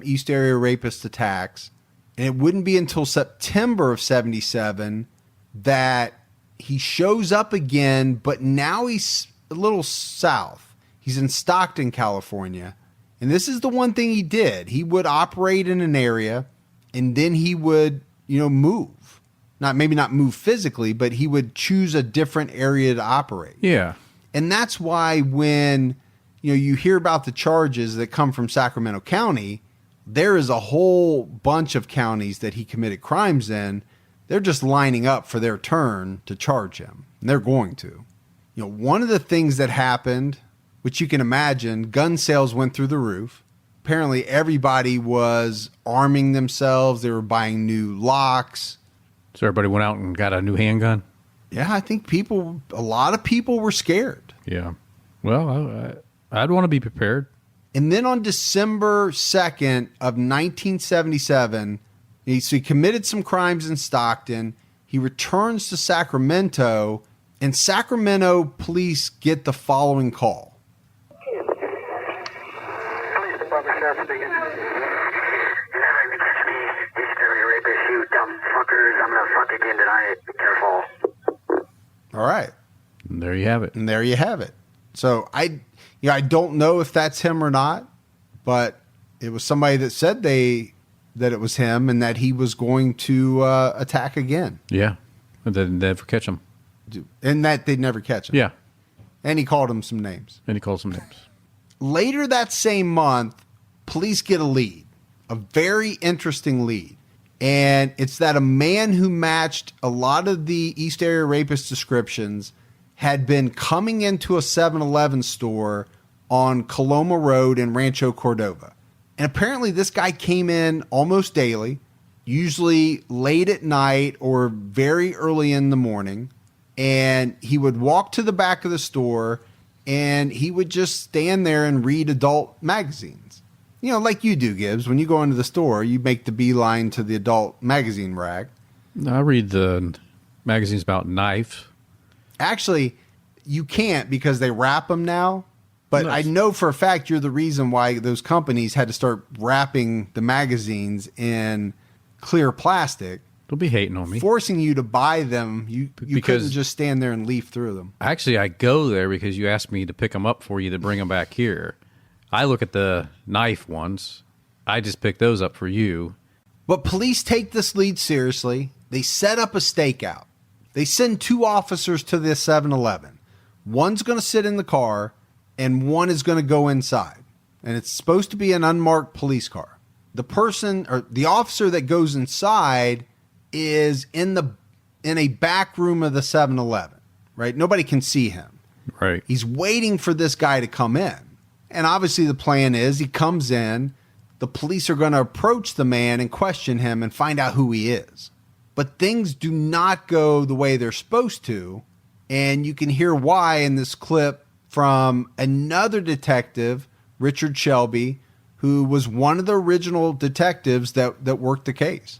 East Area Rapist attacks. And it wouldn't be until September of 77 that he shows up again, but now he's a little south. He's in Stockton, California. And this is the one thing he did. He would operate in an area, and then he would, move. Maybe not move physically, but he would choose a different area to operate. Yeah. And that's why when, you hear about the charges that come from Sacramento County, there is a whole bunch of counties that he committed crimes in. They're just lining up for their turn to charge him. And they're going to. One of the things that happened, which you can imagine, gun sales went through the roof. Apparently everybody was arming themselves. They were buying new locks. So everybody went out and got a new handgun? Yeah, I think a lot of people were scared. Yeah. Well, I'd want to be prepared. And then on December 2nd of 1977, he committed some crimes in Stockton. He returns to Sacramento, and Sacramento police get the following call. Police Department, Sheriff speaking. You're not going to catch me, East Area Rapist, you dumb fuckers. I'm going to fuck again tonight. Be careful. All right. And there you have it. And there you have it. So I don't know if that's him or not, but it was somebody that said that it was him and that he was going to attack again. Yeah. And then never catch him. And that they'd never catch him. Yeah. And he called him some names. Later that same month, police get a lead, a very interesting lead. And it's that a man who matched a lot of the East Area Rapist descriptions had been coming into a 7-Eleven store on Coloma Road in Rancho Cordova. And apparently this guy came in almost daily, usually late at night or very early in the morning. And he would walk to the back of the store and he would just stand there and read adult magazines. Like you do, Gibbs. When you go into the store, you make the beeline to the adult magazine rack. I read the magazines about knife. Actually, you can't because they wrap them now. But Nice. I know for a fact you're the reason why those companies had to start wrapping the magazines in clear plastic. Don't be hating on me. Forcing you to buy them. You Because- couldn't just stand there and leaf through them. Actually, I go there because you asked me to pick them up for you to bring them back here. I look at the knife ones. I just pick those up for you. But police take this lead seriously. They set up a stakeout. They send 2 officers to the 7-Eleven. One's going to sit in the car, and one is going to go inside. And it's supposed to be an unmarked police car. The person or the officer that goes inside is in a back room of the 7-Eleven, right? Nobody can see him. Right. He's waiting for this guy to come in. And obviously the plan is he comes in, the police are going to approach the man and question him and find out who he is. But things do not go the way they're supposed to. And you can hear why in this clip from another detective, Richard Shelby, who was one of the original detectives that worked the case.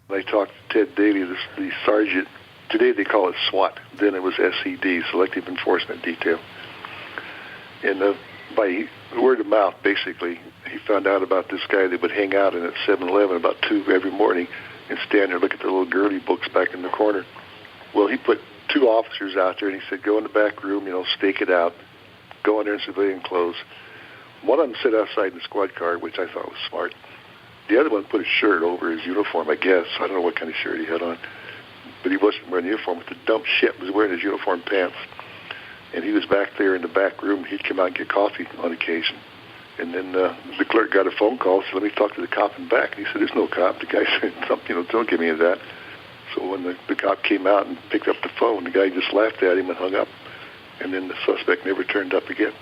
I talked to Ted Daly, the sergeant. Today they call it SWAT. Then it was SED, Selective Enforcement Detail. And by word of mouth, basically, he found out about this guy that would hang out in at 7-Eleven about 2 every morning and stand there, look at the little girly books back in the corner. Well, he put 2 officers out there, and he said, go in the back room, stake it out, go in there in civilian clothes, One of them sat outside in the squad car, which I thought was smart. The other one put his shirt over his uniform, I guess. I don't know what kind of shirt he had on. But he wasn't wearing a uniform. With the dumb shit, he was wearing his uniform pants. And he was back there in the back room. He'd come out and get coffee on occasion. And then the clerk got a phone call, said, let me talk to the cop in back. And he said, there's no cop. The guy said, don't give me that. So when the cop came out and picked up the phone, the guy just laughed at him and hung up. And then the suspect never turned up again.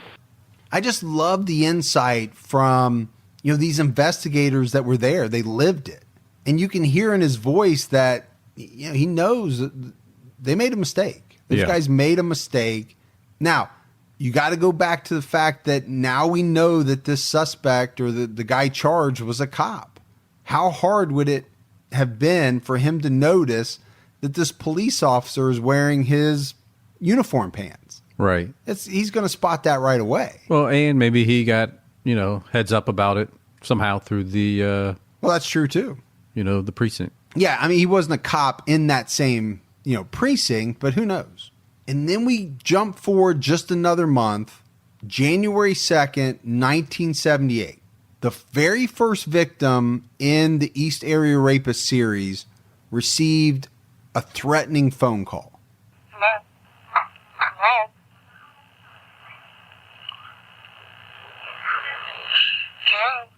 I just love the insight from, these investigators that were there. They lived it. And you can hear in his voice that, he knows that they made a mistake. Those guys made a mistake. Now, you got to go back to the fact that now we know that this suspect or the guy charged was a cop. How hard would it have been for him to notice that this police officer is wearing his uniform pants? Right. He's going to spot that right away. Well, and maybe he got, heads up about it somehow through the... well, that's true, too. The precinct. Yeah, I mean, he wasn't a cop in that same, precinct, but who knows? And then we jump forward just another month, January 2nd, 1978. The very first victim in the East Area Rapist series received a threatening phone call. Hello? Hello? Hello?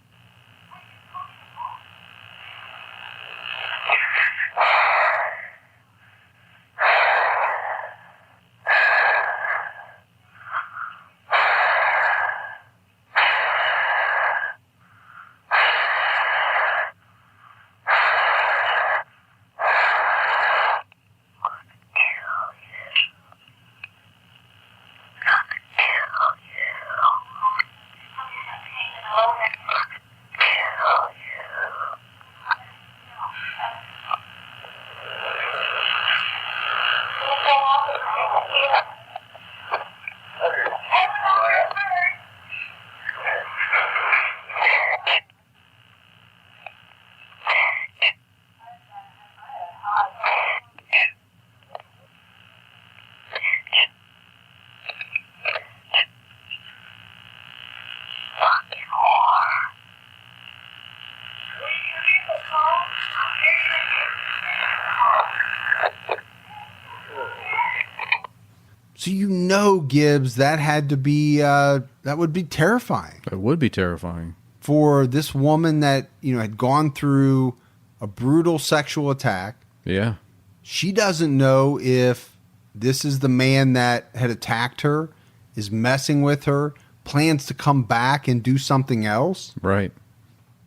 So Gibbs, that had to be that would be terrifying. It would be terrifying for this woman that had gone through a brutal sexual attack. Yeah, she doesn't know if this is the man that had attacked her, is messing with her, plans to come back and do something else. Right.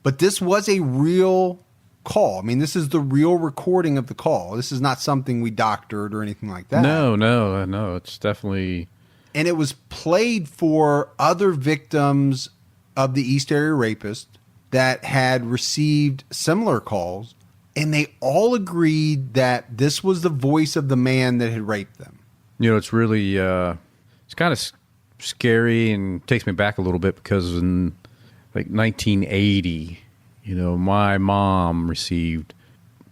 But this was a real call. I mean, this is the real recording of the call. This is not something we doctored or anything like that. No. It's definitely... And it was played for other victims of the East Area Rapist that had received similar calls, and they all agreed that this was the voice of the man that had raped them. It's really... it's kind of scary and takes me back a little bit because in 1980... my mom received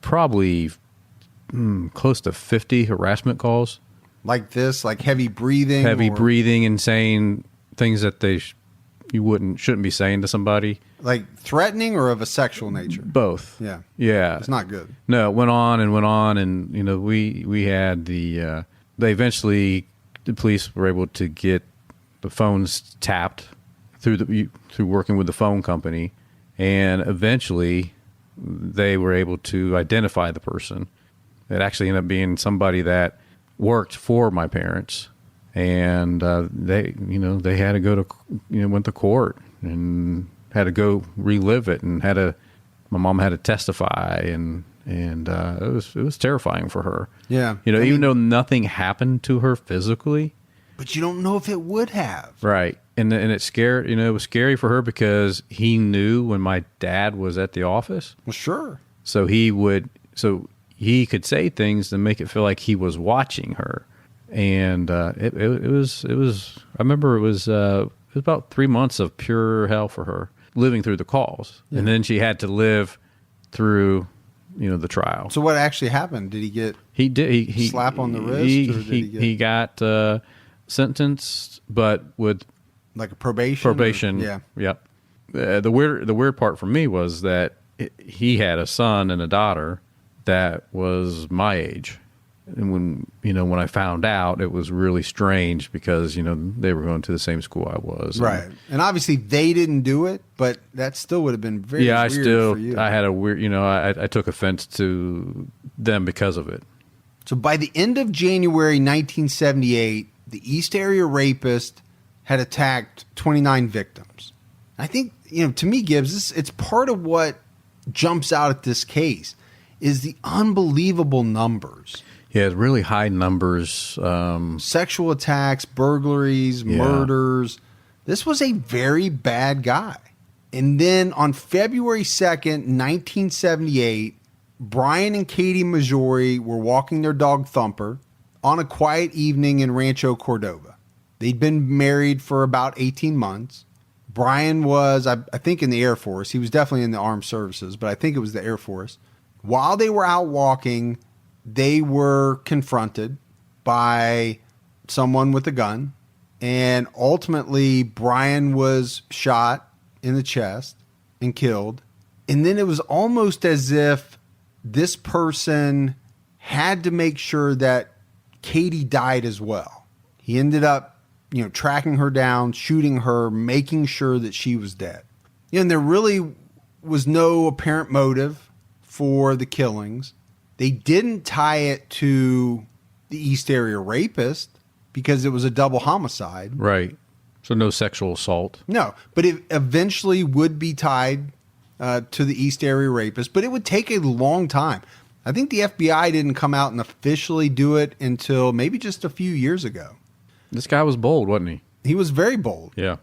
probably close to 50 harassment calls. Like this, like heavy breathing? Breathing and saying things that you shouldn't be saying to somebody. Like threatening or of a sexual nature? Both. Yeah. Yeah. It's not good. No, it went on, and we had the the police were able to get the phones tapped through working with the phone company. And eventually, they were able to identify the person. It actually ended up being somebody that worked for my parents, and they had to go to went to court and had to go relive it, and my mom had to testify, and it was terrifying for her. Yeah, even though nothing happened to her physically, but you don't know if it would have. Right. And it scared, it was scary for her because he knew when my dad was at the office. Well, sure. So he could say things to make it feel like he was watching her. And it was, I remember it was about 3 months of pure hell for her living through the calls. Yeah. And then she had to live through, the trial. So what actually happened? Did he get slap on the wrist? He got sentenced, but with Like a probation? Probation. Yeah. Yep. The weird part for me was that he had a son and a daughter that was my age. And when I found out, it was really strange because, they were going to the same school I was. Right. And obviously they didn't do it, but that still would have been very weird for you. I had a weird, I took offense to them because of it. So by the end of January 1978, the East Area Rapist had attacked 29 victims. I think, to me, Gibbs, it's part of what jumps out at this case is the unbelievable numbers. Yeah, really high numbers. Sexual attacks, burglaries, murders. This was a very bad guy. And then on February 2nd, 1978, Brian and Katie Majori were walking their dog Thumper on a quiet evening in Rancho Cordova. They'd been married for about 18 months. Brian was, I think, in the Air Force. He was definitely in the armed services, but I think it was the Air Force. While they were out walking, they were confronted by someone with a gun, and ultimately Brian was shot in the chest and killed. And then it was almost as if this person had to make sure that Katie died as well. He ended up, tracking her down, shooting her, making sure that she was dead. And there really was no apparent motive for the killings. They didn't tie it to the East Area Rapist because it was a double homicide. Right. So no sexual assault. No, but it eventually would be tied to the East Area Rapist, but it would take a long time. I think the FBI didn't come out and officially do it until maybe just a few years ago. This guy was bold, wasn't he? He was very bold. Yeah.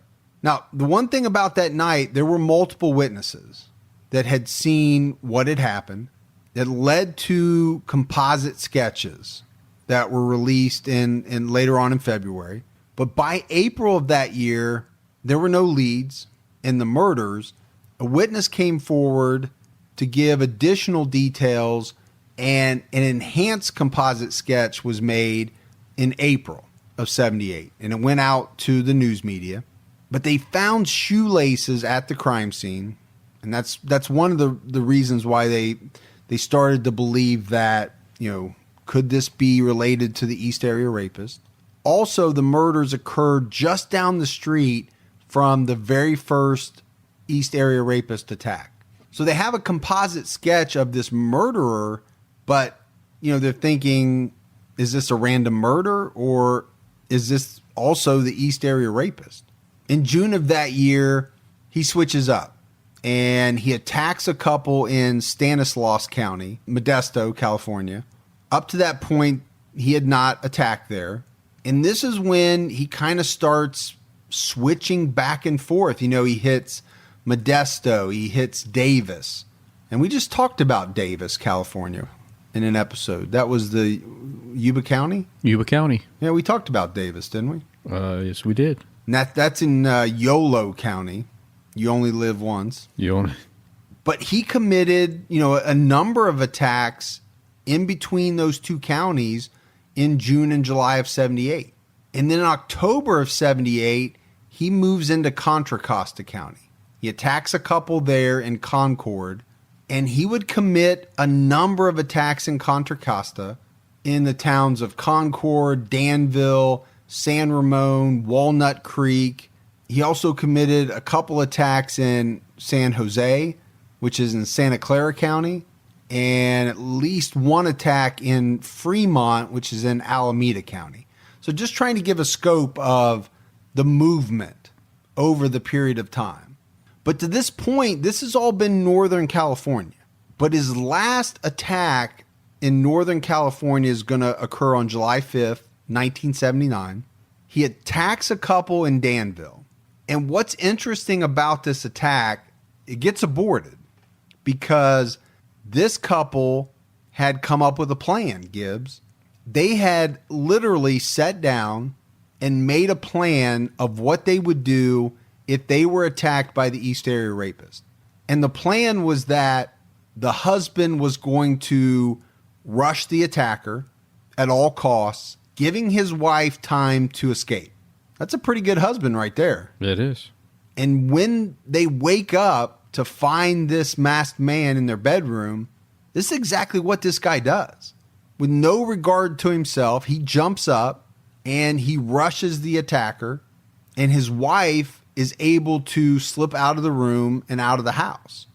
Now, the one thing about that night, there were multiple witnesses that had seen what had happened. That led to composite sketches that were released in later on in February. But by April of that year, there were no leads in the murders. A witness came forward to give additional details, and an enhanced composite sketch was made in April of 78, and it went out to the news media. But they found shoelaces at the crime scene, and that's one of the reasons why they started to believe that, could this be related to the East Area Rapist? Also, the murders occurred just down the street from the very first East Area Rapist attack. So they have a composite sketch of this murderer, but, they're thinking, is this a random murder or is this also the East Area Rapist? In June of that year, he switches up. And he attacks a couple in Stanislaus County, Modesto, California. Up to that point, he had not attacked there. And this is when he kind of starts switching back and forth. He hits Modesto, he hits Davis. And we just talked about Davis, California in an episode. That was the Yuba County? Yuba County. Yeah, we talked about Davis, didn't we? Yes, we did. And that's in Yolo County. You only live once. But he committed, a number of attacks in between those two counties in June and July of 78. And then in October of 78, he moves into Contra Costa County. He attacks a couple there in Concord, and he would commit a number of attacks in Contra Costa in the towns of Concord, Danville, San Ramon, Walnut Creek. He also committed a couple attacks in San Jose, which is in Santa Clara County, and at least one attack in Fremont, which is in Alameda County. So just trying to give a scope of the movement over the period of time. But to this point, this has all been Northern California. But his last attack in Northern California is going to occur on July 5th, 1979. He attacks a couple in Danville. And what's interesting about this attack, it gets aborted because this couple had come up with a plan, Gibbs. They had literally sat down and made a plan of what they would do if they were attacked by the East Area Rapist. And the plan was that the husband was going to rush the attacker at all costs, giving his wife time to escape. That's a pretty good husband right there. It is. And when they wake up to find this masked man in their bedroom, this is exactly what this guy does. With no regard to himself, he jumps up and he rushes the attacker, and his wife is able to slip out of the room and out of the house.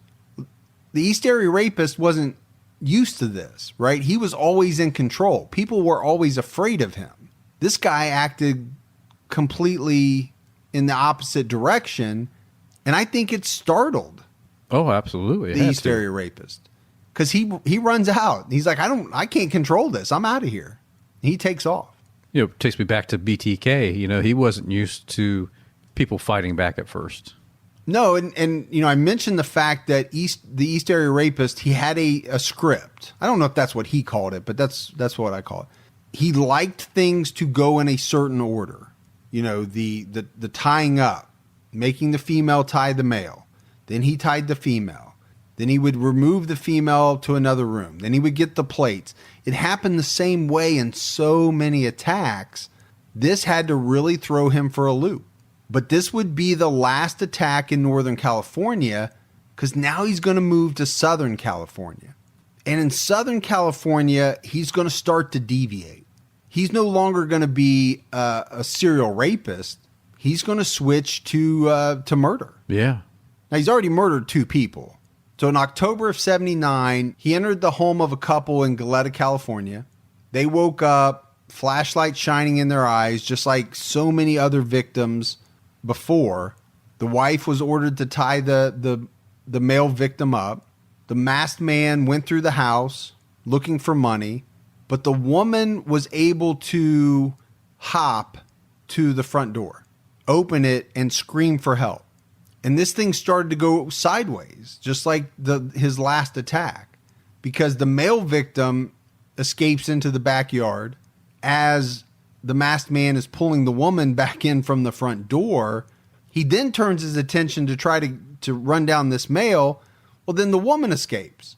The East Area Rapist wasn't used to this, right? He was always in control. People were always afraid of him. This guy acted completely in the opposite direction, and I think it startled Oh, absolutely. the East Area Rapist, because he runs out. He's like, I can't control this. I'm out of here. He takes off. You know, it takes me back to BTK. You know, he wasn't used to people fighting back at first. No, and you know, I mentioned the fact that the East Area Rapist, he had a script. I don't know if that's what he called it, but that's what I call it. He liked things to go in a certain order. You know, the tying up, making the female tie the male. Then he tied the female. Then he would remove the female to another room. Then he would get the plates. It happened the same way in so many attacks. This had to really throw him for a loop. But this would be the last attack in Northern California, because now he's going to move to Southern California. And in Southern California, he's going to start to deviate. He's no longer going to be a serial rapist. He's going to switch to murder. Yeah. Now, he's already murdered 2 people. So in October of 79, he entered the home of a couple in Goleta, California. They woke up, flashlight shining in their eyes, just like so many other victims before. The wife was ordered to tie the male victim up. The masked man went through the house looking for money, but the woman was able to hop to the front door, open it, and scream for help. And this thing started to go sideways, just like his last attack, because the male victim escapes into the backyard as the masked man is pulling the woman back in from the front door. He then turns his attention to try to run down this male. Well, then the woman escapes,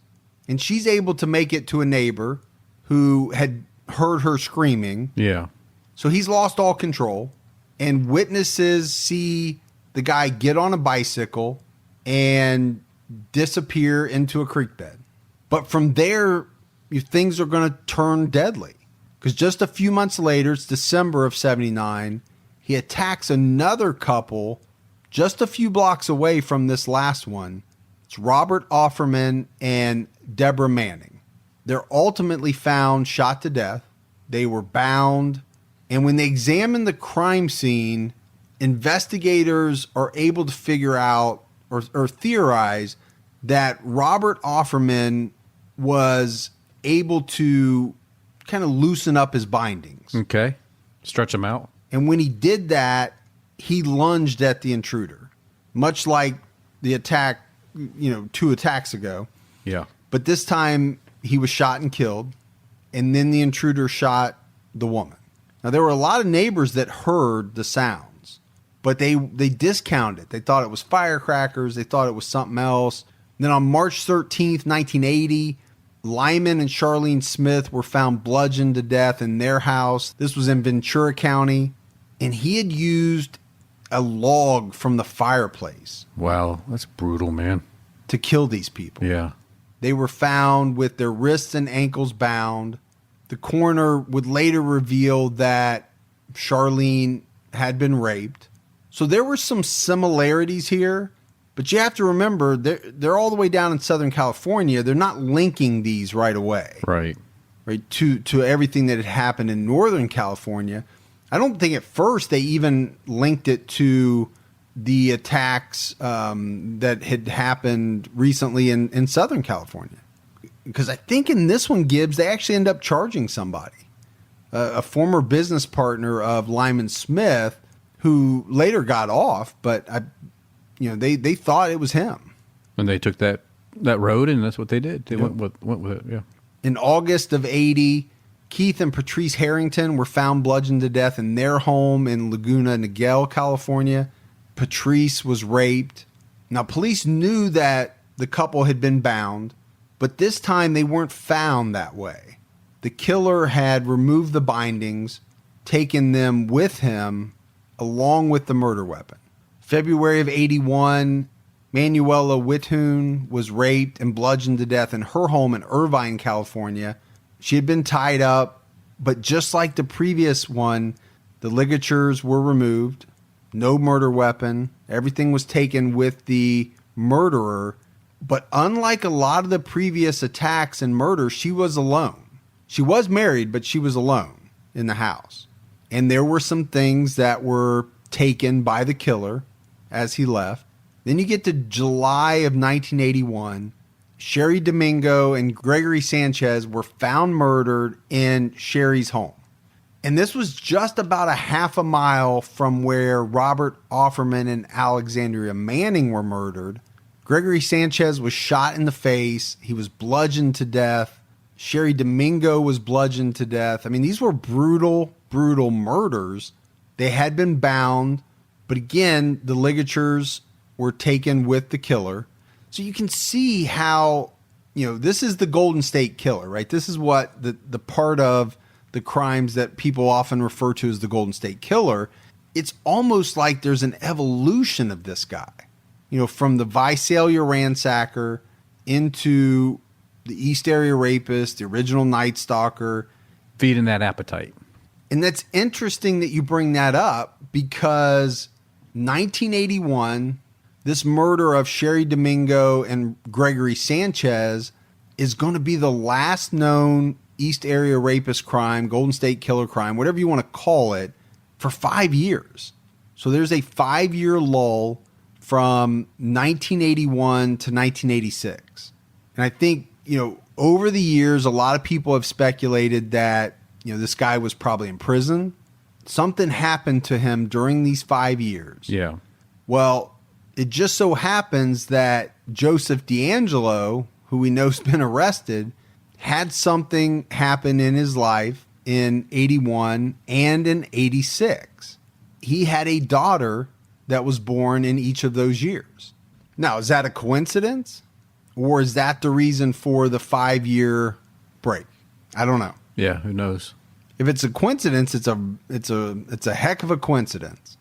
and she's able to make it to a neighbor who had heard her screaming. Yeah. So he's lost all control, and witnesses see the guy get on a bicycle and disappear into a creek bed. But from there, things are going to turn deadly. Because just a few months later, it's December of 79, he attacks another couple just a few blocks away from this last one. It's Robert Offerman and Deborah Manning. They're ultimately found shot to death. They were bound. And when they examine the crime scene, investigators are able to figure out or theorize that Robert Offerman was able to kind of loosen up his bindings. Okay. Stretch them out. And when he did that, he lunged at the intruder, much like the attack, 2 attacks ago. Yeah. But this time he was shot and killed, and then the intruder shot the woman. Now, there were a lot of neighbors that heard the sounds, but they discounted it. They thought it was firecrackers. They thought it was something else. And then on March 13th, 1980, Lyman and Charlene Smith were found bludgeoned to death in their house. This was in Ventura County, and he had used a log from the fireplace. Wow, that's brutal, man. To kill these people. Yeah. They were found with their wrists and ankles bound. The coroner would later reveal that Charlene had been raped. So there were some similarities here, but you have to remember they're all the way down in Southern California. They're not linking these right away. Right. Right, to everything that had happened in Northern California. I don't think at first they even linked it to the attacks that had happened recently in Southern California. Because I think in this one, Gibbs, they actually end up charging somebody, a former business partner of Lyman Smith, who later got off, but they thought it was him. And they took that road, and that's what they did. They went with it, yeah. In August of 80, Keith and Patrice Harrington were found bludgeoned to death in their home in Laguna Niguel, California. Patrice was raped. Now, police knew that the couple had been bound, but this time they weren't found that way. The killer had removed the bindings, taken them with him, along with the murder weapon. February of 81, Manuela Withoon was raped and bludgeoned to death in her home in Irvine, California. She had been tied up, but just like the previous one, the ligatures were removed. No murder weapon. Everything was taken with the murderer. But unlike a lot of the previous attacks and murders, she was alone. She was married, but she was alone in the house. And there were some things that were taken by the killer as he left. Then you get to July of 1981. Sherry Domingo and Gregory Sanchez were found murdered in Sherry's home. And this was just about a half a mile from where Robert Offerman and Alexandria Manning were murdered. Gregory Sanchez was shot in the face. He was bludgeoned to death. Sherry Domingo was bludgeoned to death. I mean, these were brutal, brutal murders. They had been bound, but again, the ligatures were taken with the killer. So you can see how, this is the Golden State Killer, right? This is what the part of the crimes that people often refer to as the Golden State Killer. It's almost like there's an evolution of this guy, from the Visalia Ransacker into the East Area Rapist, the original Nightstalker. Feeding that appetite. And that's interesting that you bring that up because 1981, this murder of Sherry Domingo and Gregory Sanchez is going to be the last known East Area Rapist crime, Golden State Killer crime, whatever you want to call it, for 5 years. So there's a 5-year lull from 1981 to 1986. And I think, over the years, a lot of people have speculated that, this guy was probably in prison. Something happened to him during these 5 years. Yeah. Well, it just so happens that Joseph DeAngelo, who we know's been arrested, had something happen in his life in 81 and in 86. He had a daughter that was born in each of those years. Now, is that a coincidence? Or is that the reason for the 5-year break? I don't know. Yeah, who knows? If it's a coincidence, it's a heck of a coincidence.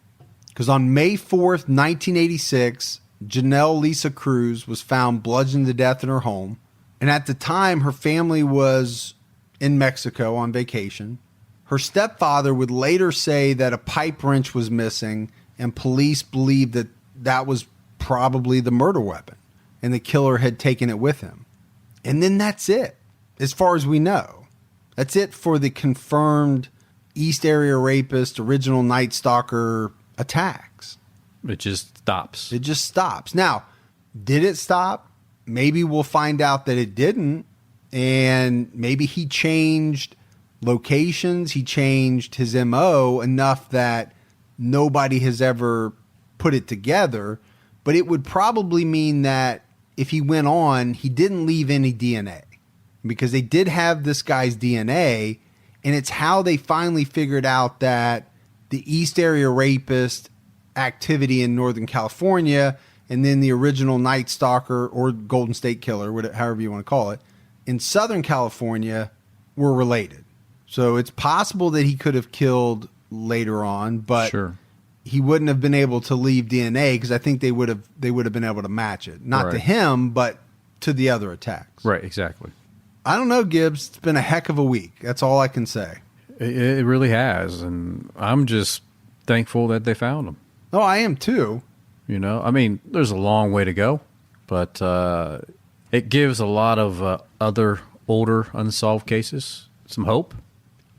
Because on May 4th, 1986, Janelle Lisa Cruz was found bludgeoned to death in her home. And at the time, her family was in Mexico on vacation. Her stepfather would later say that a pipe wrench was missing, and police believed that that was probably the murder weapon, and the killer had taken it with him. And then that's it, as far as we know. That's it for the confirmed East Area Rapist, original Nightstalker attacks. It just stops. It just stops. Now, did it stop? Maybe we'll find out that it didn't, and maybe he changed locations, he changed his MO enough that nobody has ever put it together, but it would probably mean that if he went on, he didn't leave any DNA, because they did have this guy's DNA, and it's how they finally figured out that the East Area Rapist activity in Northern California and then the original Nightstalker or Golden State Killer, however you want to call it, in Southern California were related. So it's possible that he could have killed later on, but sure, he wouldn't have been able to leave DNA because I think they would have been able to match it. Not to right. him, but to the other attacks. Right, exactly. I don't know, Gibbs. It's been a heck of a week. That's all I can say. It really has, and I'm just thankful that they found him. Oh, I am too. I mean, there's a long way to go, but it gives a lot of other older unsolved cases some hope.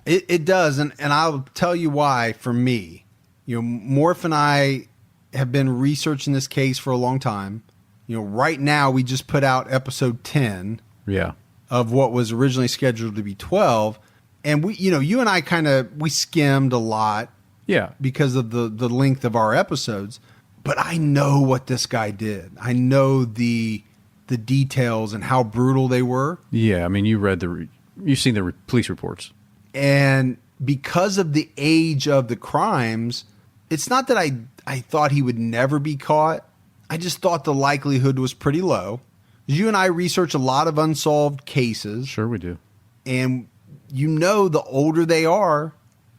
It does, and I'll tell you why. For me, Morph and I have been researching this case for a long time. Right now we just put out episode 10. Yeah. Of what was originally scheduled to be 12, and we, you and I we skimmed a lot. Yeah. Because of the length of our episodes, but I know what this guy did. I know the details and how brutal they were. Yeah, I mean, you've seen the police reports. And because of the age of the crimes, it's not that I thought he would never be caught. I just thought the likelihood was pretty low. You and I research a lot of unsolved cases. Sure we do. And the older they are,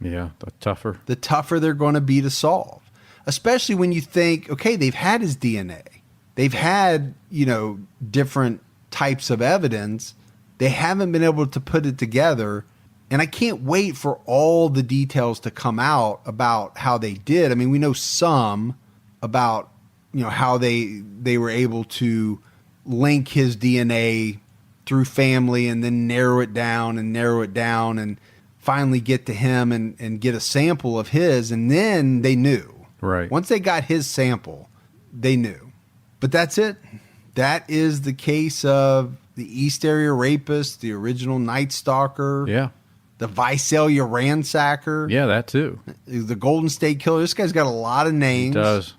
Yeah, the tougher they're going to be to solve. Especially when you think, okay, they've had his DNA. They've had, different types of evidence. They haven't been able to put it together. And I can't wait for all the details to come out about how they did. I mean, we know some about, how they were able to link his DNA through family and then narrow it down and finally get to him and get a sample of his. And then they knew. Right. Once they got his sample, they knew. But that's it. That is the case of the East Area Rapist, the original Nightstalker. Yeah. The Visalia Ransacker. Yeah, that too. The Golden State Killer. This guy's got a lot of names. He does.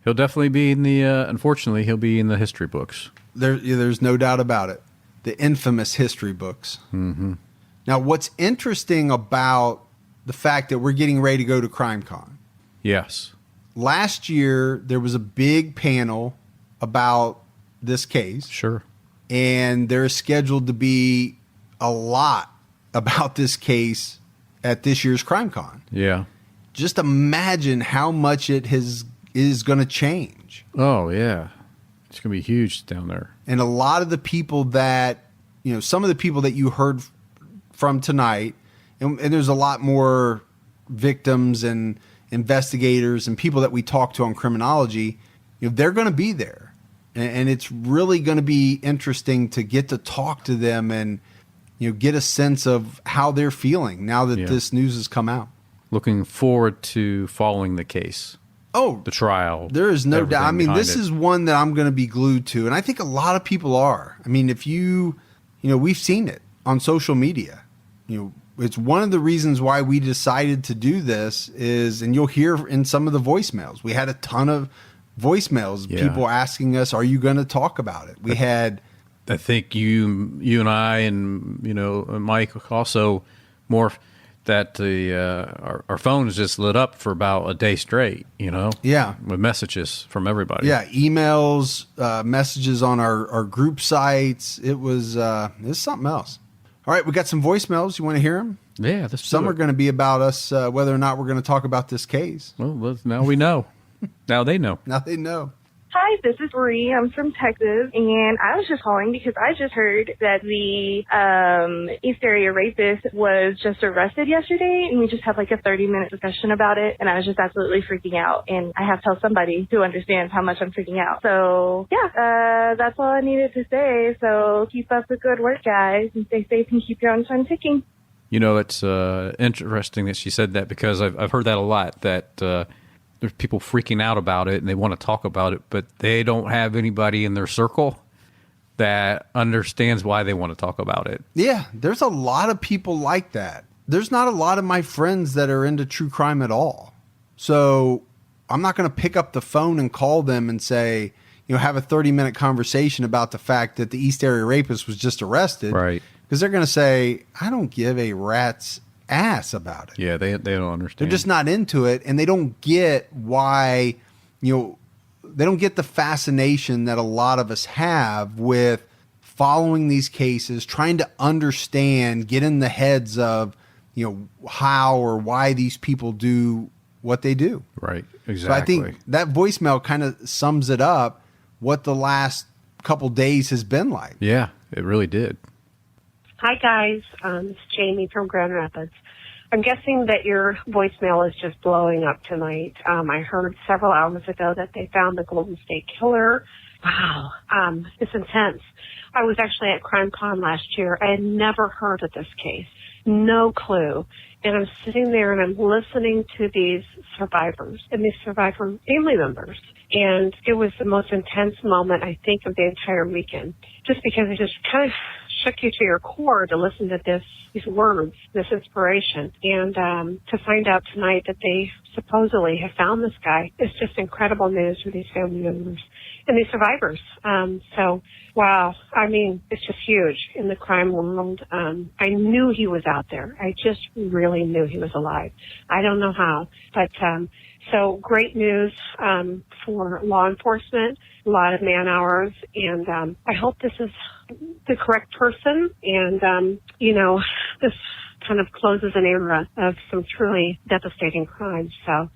He'll definitely be in the, unfortunately, he'll be in the history books. There's no doubt about it. The infamous history books. Mm-hmm. Now, what's interesting about the fact that we're getting ready to go to CrimeCon. Yes. Last year, there was a big panel about this case. Sure. And there is scheduled to be a lot about this case at this year's CrimeCon. Yeah. Just imagine how much it is going to change. Oh, yeah. It's going to be huge down there. And a lot of the people that, some of the people that you heard from tonight, and there's a lot more victims and investigators and people that we talk to on criminology, they're going to be there. And it's really going to be interesting to get to talk to them and, get a sense of how they're feeling now that this news has come out. Looking forward to following the case. Oh, the trial. There is no doubt. I mean, this is one that I'm going to be glued to. And I think a lot of people are. I mean, if we've seen it on social media. It's one of the reasons why we decided to do this is, and you'll hear in some of the voicemails, we had a ton of voicemails, people asking us, are you going to talk about it? We had, I think you and I and, Mike also more that our phones just lit up for about a day straight, Yeah. with messages from everybody. Yeah. Emails, messages on our group sites. It's something else. All right, we got some voicemails. You want to hear them? Yeah, some are going to be about us, whether or not we're going to talk about this case. Well, now we know. Now they know. Now they know. Hi, this is Marie. I'm from Texas, and I was just calling because I just heard that the East Area Rapist was just arrested yesterday, and we just had like a 30-minute discussion about it, and I was just absolutely freaking out, and I have to tell somebody who understands how much I'm freaking out. So, yeah, that's all I needed to say. So keep up the good work, guys, and stay safe and keep your own time ticking. It's interesting that she said that because I've heard that a lot, that there's people freaking out about it and they want to talk about it, but they don't have anybody in their circle that understands why they want to talk about it. Yeah, there's a lot of people like that. There's not a lot of my friends that are into true crime at all. So I'm not going to pick up the phone and call them and say, have a 30-minute conversation about the fact that the East Area Rapist was just arrested. Right. Because they're going to say, I don't give a rat's ass about it. Yeah, they don't understand. They're just not into it, and they don't get why, they don't get the fascination that a lot of us have with following these cases, trying to understand, get in the heads of, how or why these people do what they do. Right, exactly. So I think that voicemail kind of sums it up, what the last couple days has been like. Yeah, it really did. Hi, guys. It's Jamie from Grand Rapids. I'm guessing that your voicemail is just blowing up tonight. I heard several hours ago that they found the Golden State Killer. Wow. It's intense. I was actually at CrimeCon last year. I had never heard of this case. No clue. And I'm sitting there and I'm listening to these survivors and these survivor family members. And it was the most intense moment, I think, of the entire weekend. Just because it just kind of shook you to your core to listen to these words, this inspiration. And to find out tonight that they supposedly have found this guy is just incredible news for these family members and these survivors. So, wow. I mean, it's just huge in the crime world. I knew he was out there. I just really knew he was alive. I don't know how, but so great news for law enforcement, a lot of man hours, and I hope this is the correct person. And, this kind of closes an era of some truly devastating crimes. So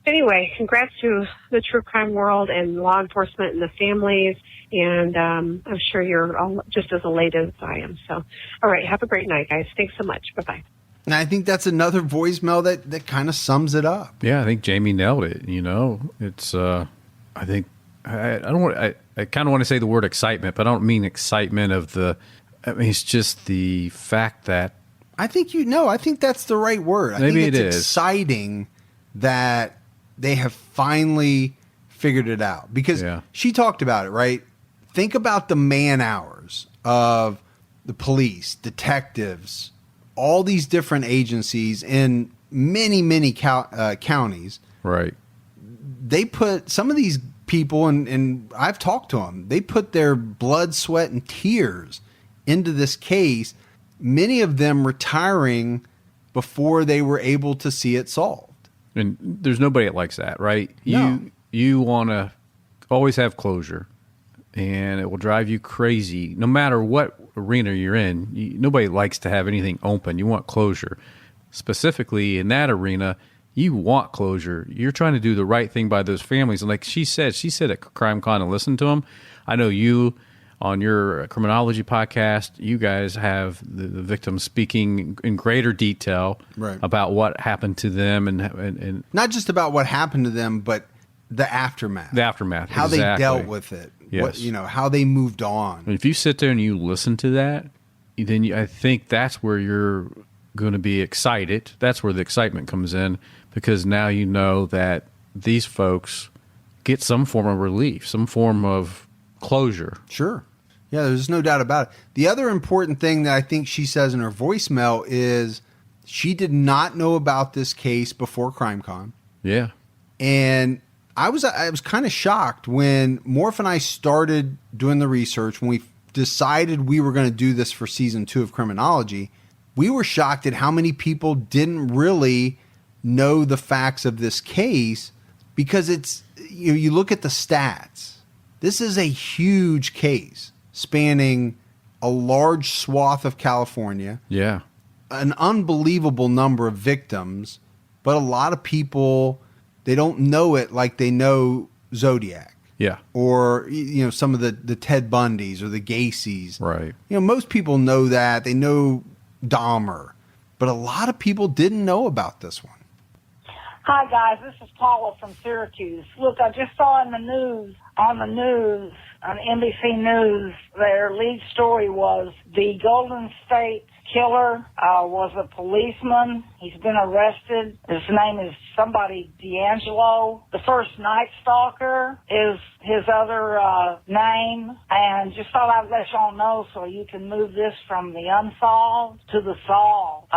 anyway, congrats to the true crime world and law enforcement and the families. And I'm sure you're all just as elated as I am. So, all right, have a great night, guys. Thanks so much. Bye-bye. And I think that's another voicemail that kind of sums it up. Yeah, I think Jamie nailed it. You know, it's I think I kind of want to say the word excitement, but I don't mean excitement of the. I mean, it's just the fact that I think I think that's the right word. I Maybe think it's it is. exciting that they have finally figured it out because she talked about it, right? Think about the man hours of the police, detectives, all these different agencies in many, many counties. Right. They put some of these people, and I've talked to them, they put their blood, sweat, and tears into this case, many of them retiring before they were able to see it solved. And there's nobody that likes that, right? No. You want to always have closure, and it will drive you crazy no matter what arena you're in. Nobody likes to have anything open. You want closure. Specifically in that arena, you want closure. You're trying to do the right thing by those families. And like she said at Crime Con and listen to them. I know you on your criminology podcast, you guys have the victims speaking in greater detail about what happened to them and not just about what happened to them, but the aftermath. The aftermath. How they dealt with it. Yes. How they moved on. And if you sit there and you listen to that, then I think that's where you're going to be excited. That's where the excitement comes in, because now you know that these folks get some form of relief, some form of closure. Sure. Yeah, there's no doubt about it. The other important thing that I think she says in her voicemail is she did not know about this case before CrimeCon. Yeah. And I was kind of shocked when Morph and I started doing the research, when we decided we were going to do this for season 2 of Criminology. We were shocked at how many people didn't really know the facts of this case, because it's, you look at the stats. This is a huge case spanning a large swath of California. Yeah. An unbelievable number of victims, but a lot of people, they don't know it like they know Zodiac. Yeah. Or, some of the Ted Bundys or the Gacy's. Right. Most people know that. They know Dahmer. But a lot of people didn't know about this one. Hi, guys. This is Paula from Syracuse. Look, I just saw on NBC News, their lead story was the Golden State killer was a policeman. He's been arrested. His name is somebody DeAngelo. The first Nightstalker is his other name. And just thought I'd let y'all know so you can move this from the unsolved to the solved.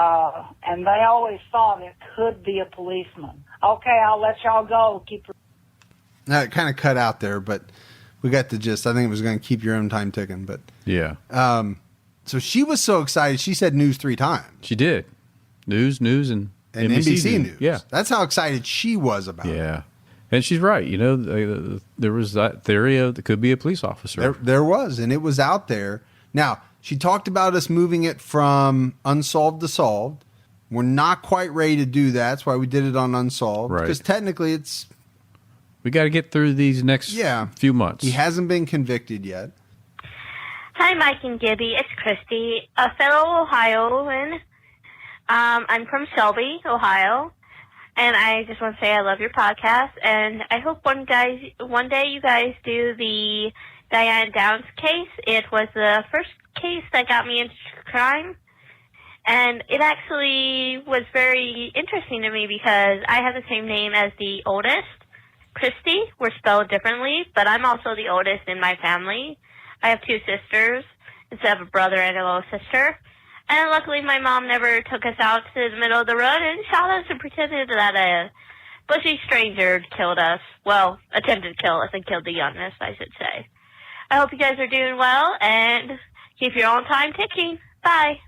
And they always thought it could be a policeman. Okay, I'll let y'all go. Now, it kind of cut out there, but we got the gist. I think it was going to keep your own time ticking. But yeah. So she was so excited. She said news 3 times. She did. News, and NBC News. Yeah. That's how excited she was about it. Yeah. And she's right. There was that theory of it could be a police officer. There was, and it was out there. Now, she talked about us moving it from unsolved to solved. We're not quite ready to do that. That's why we did it on unsolved. Right. Because technically it's... We got to get through these next few months. He hasn't been convicted yet. Hi, Mike and Gibby. It's Christy, a fellow Ohioan. I'm from Shelby, Ohio, and I just want to say I love your podcast, and I hope one day you guys do the Diane Downs case. It was the first case that got me into crime, and it actually was very interesting to me because I have the same name as the oldest, Christy. We're spelled differently, but I'm also the oldest in my family. I have 2 sisters instead of a brother and a little sister. And luckily my mom never took us out to the middle of the road and shot us and pretended that a bushy stranger killed us. Well, attempted to kill us and killed the youngest, I should say. I hope you guys are doing well and keep your own time ticking. Bye.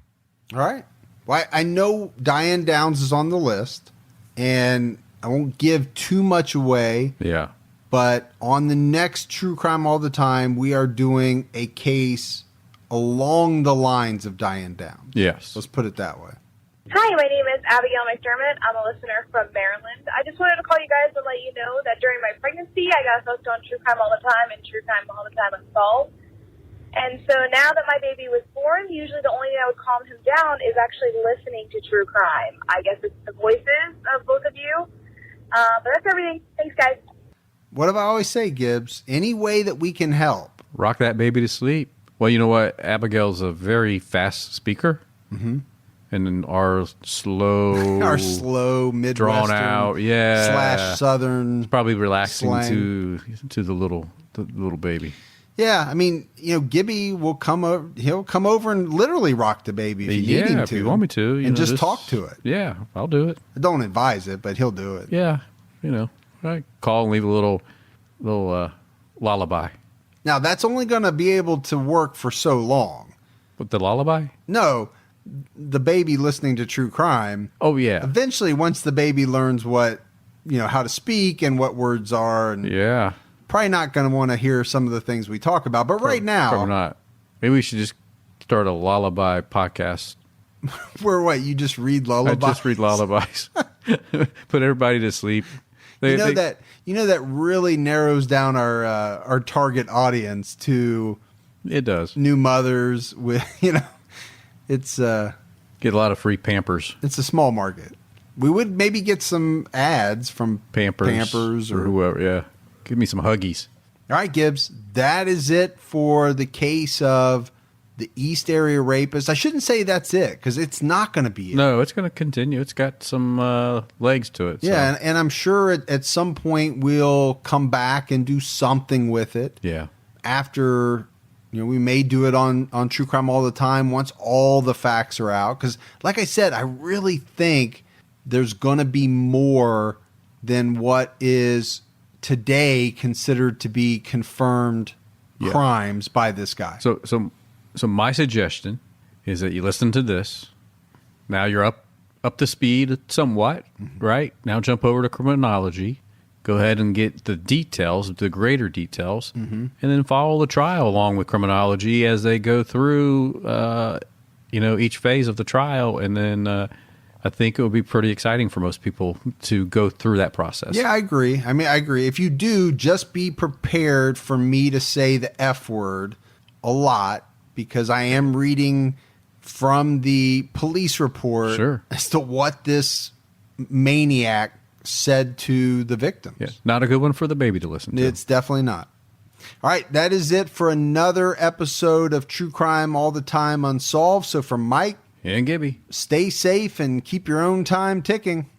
All right. Well, I know Diane Downs is on the list, and I won't give too much away. Yeah. But on the next True Crime All the Time, we are doing a case along the lines of Diane Downs. Yes. Let's put it that way. Hi, my name is Abigail McDermott. I'm a listener from Maryland. I just wanted to call you guys and let you know that during my pregnancy, I got hooked on True Crime All the Time and True Crime All the Time Unsolved. And so now that my baby was born, usually the only thing that would calm him down is actually listening to true crime. I guess it's the voices of both of you. But that's everything. Thanks, guys. What do I always say, Gibbs? Any way that we can help. Rock that baby to sleep. Well, you know what? Abigail's a very fast speaker. Mm-hmm. And then our slow, Midwestern, drawn out, / Southern, it's probably relaxing slang. to the little baby. Yeah, I mean, Gibby will come over. He'll come over and literally rock the baby if you need him to. If you want me to, and just talk to it. Yeah, I'll do it. I don't advise it, but he'll do it. Yeah, I call and leave a little lullaby. Now that's only going to be able to work for so long. With the lullaby? No. The baby listening to true crime. Oh yeah. Eventually, once the baby learns what how to speak and what words are, and probably not going to want to hear some of the things we talk about. But right now, probably not. Maybe we should just start a lullaby podcast. Where you just read lullabies? I just read lullabies. Put everybody to sleep. That really narrows down our target audience to. It does. New mothers with It's get a lot of free Pampers. It's a small market. We would maybe get some ads from Pampers or whoever. Yeah, give me some Huggies. All right, Gibbs. That is it for the case of the East Area Rapist. I shouldn't say that's it because it's not going to be it. No, it's going to continue. It's got some legs to it. Yeah, and I'm sure at some point we'll come back and do something with it. Yeah. After. We may do it on True Crime All the Time once all the facts are out. Because, like I said, I really think there's going to be more than what is today considered to be confirmed crimes by this guy. So my suggestion is that you listen to this. Now you're up to speed somewhat, right? Now jump over to criminology. Go ahead and get the details, the greater details, and then follow the trial along with criminology as they go through, each phase of the trial. And then I think it would be pretty exciting for most people to go through that process. Yeah, I agree. I agree. If you do, just be prepared for me to say the F word a lot because I am reading from the police report as to what this maniac said to the victims. Yeah, not a good one for the baby to listen to. It's definitely not. All right, that is it for another episode of True Crime All the Time Unsolved. So from Mike and Gibby, stay safe and keep your own time ticking.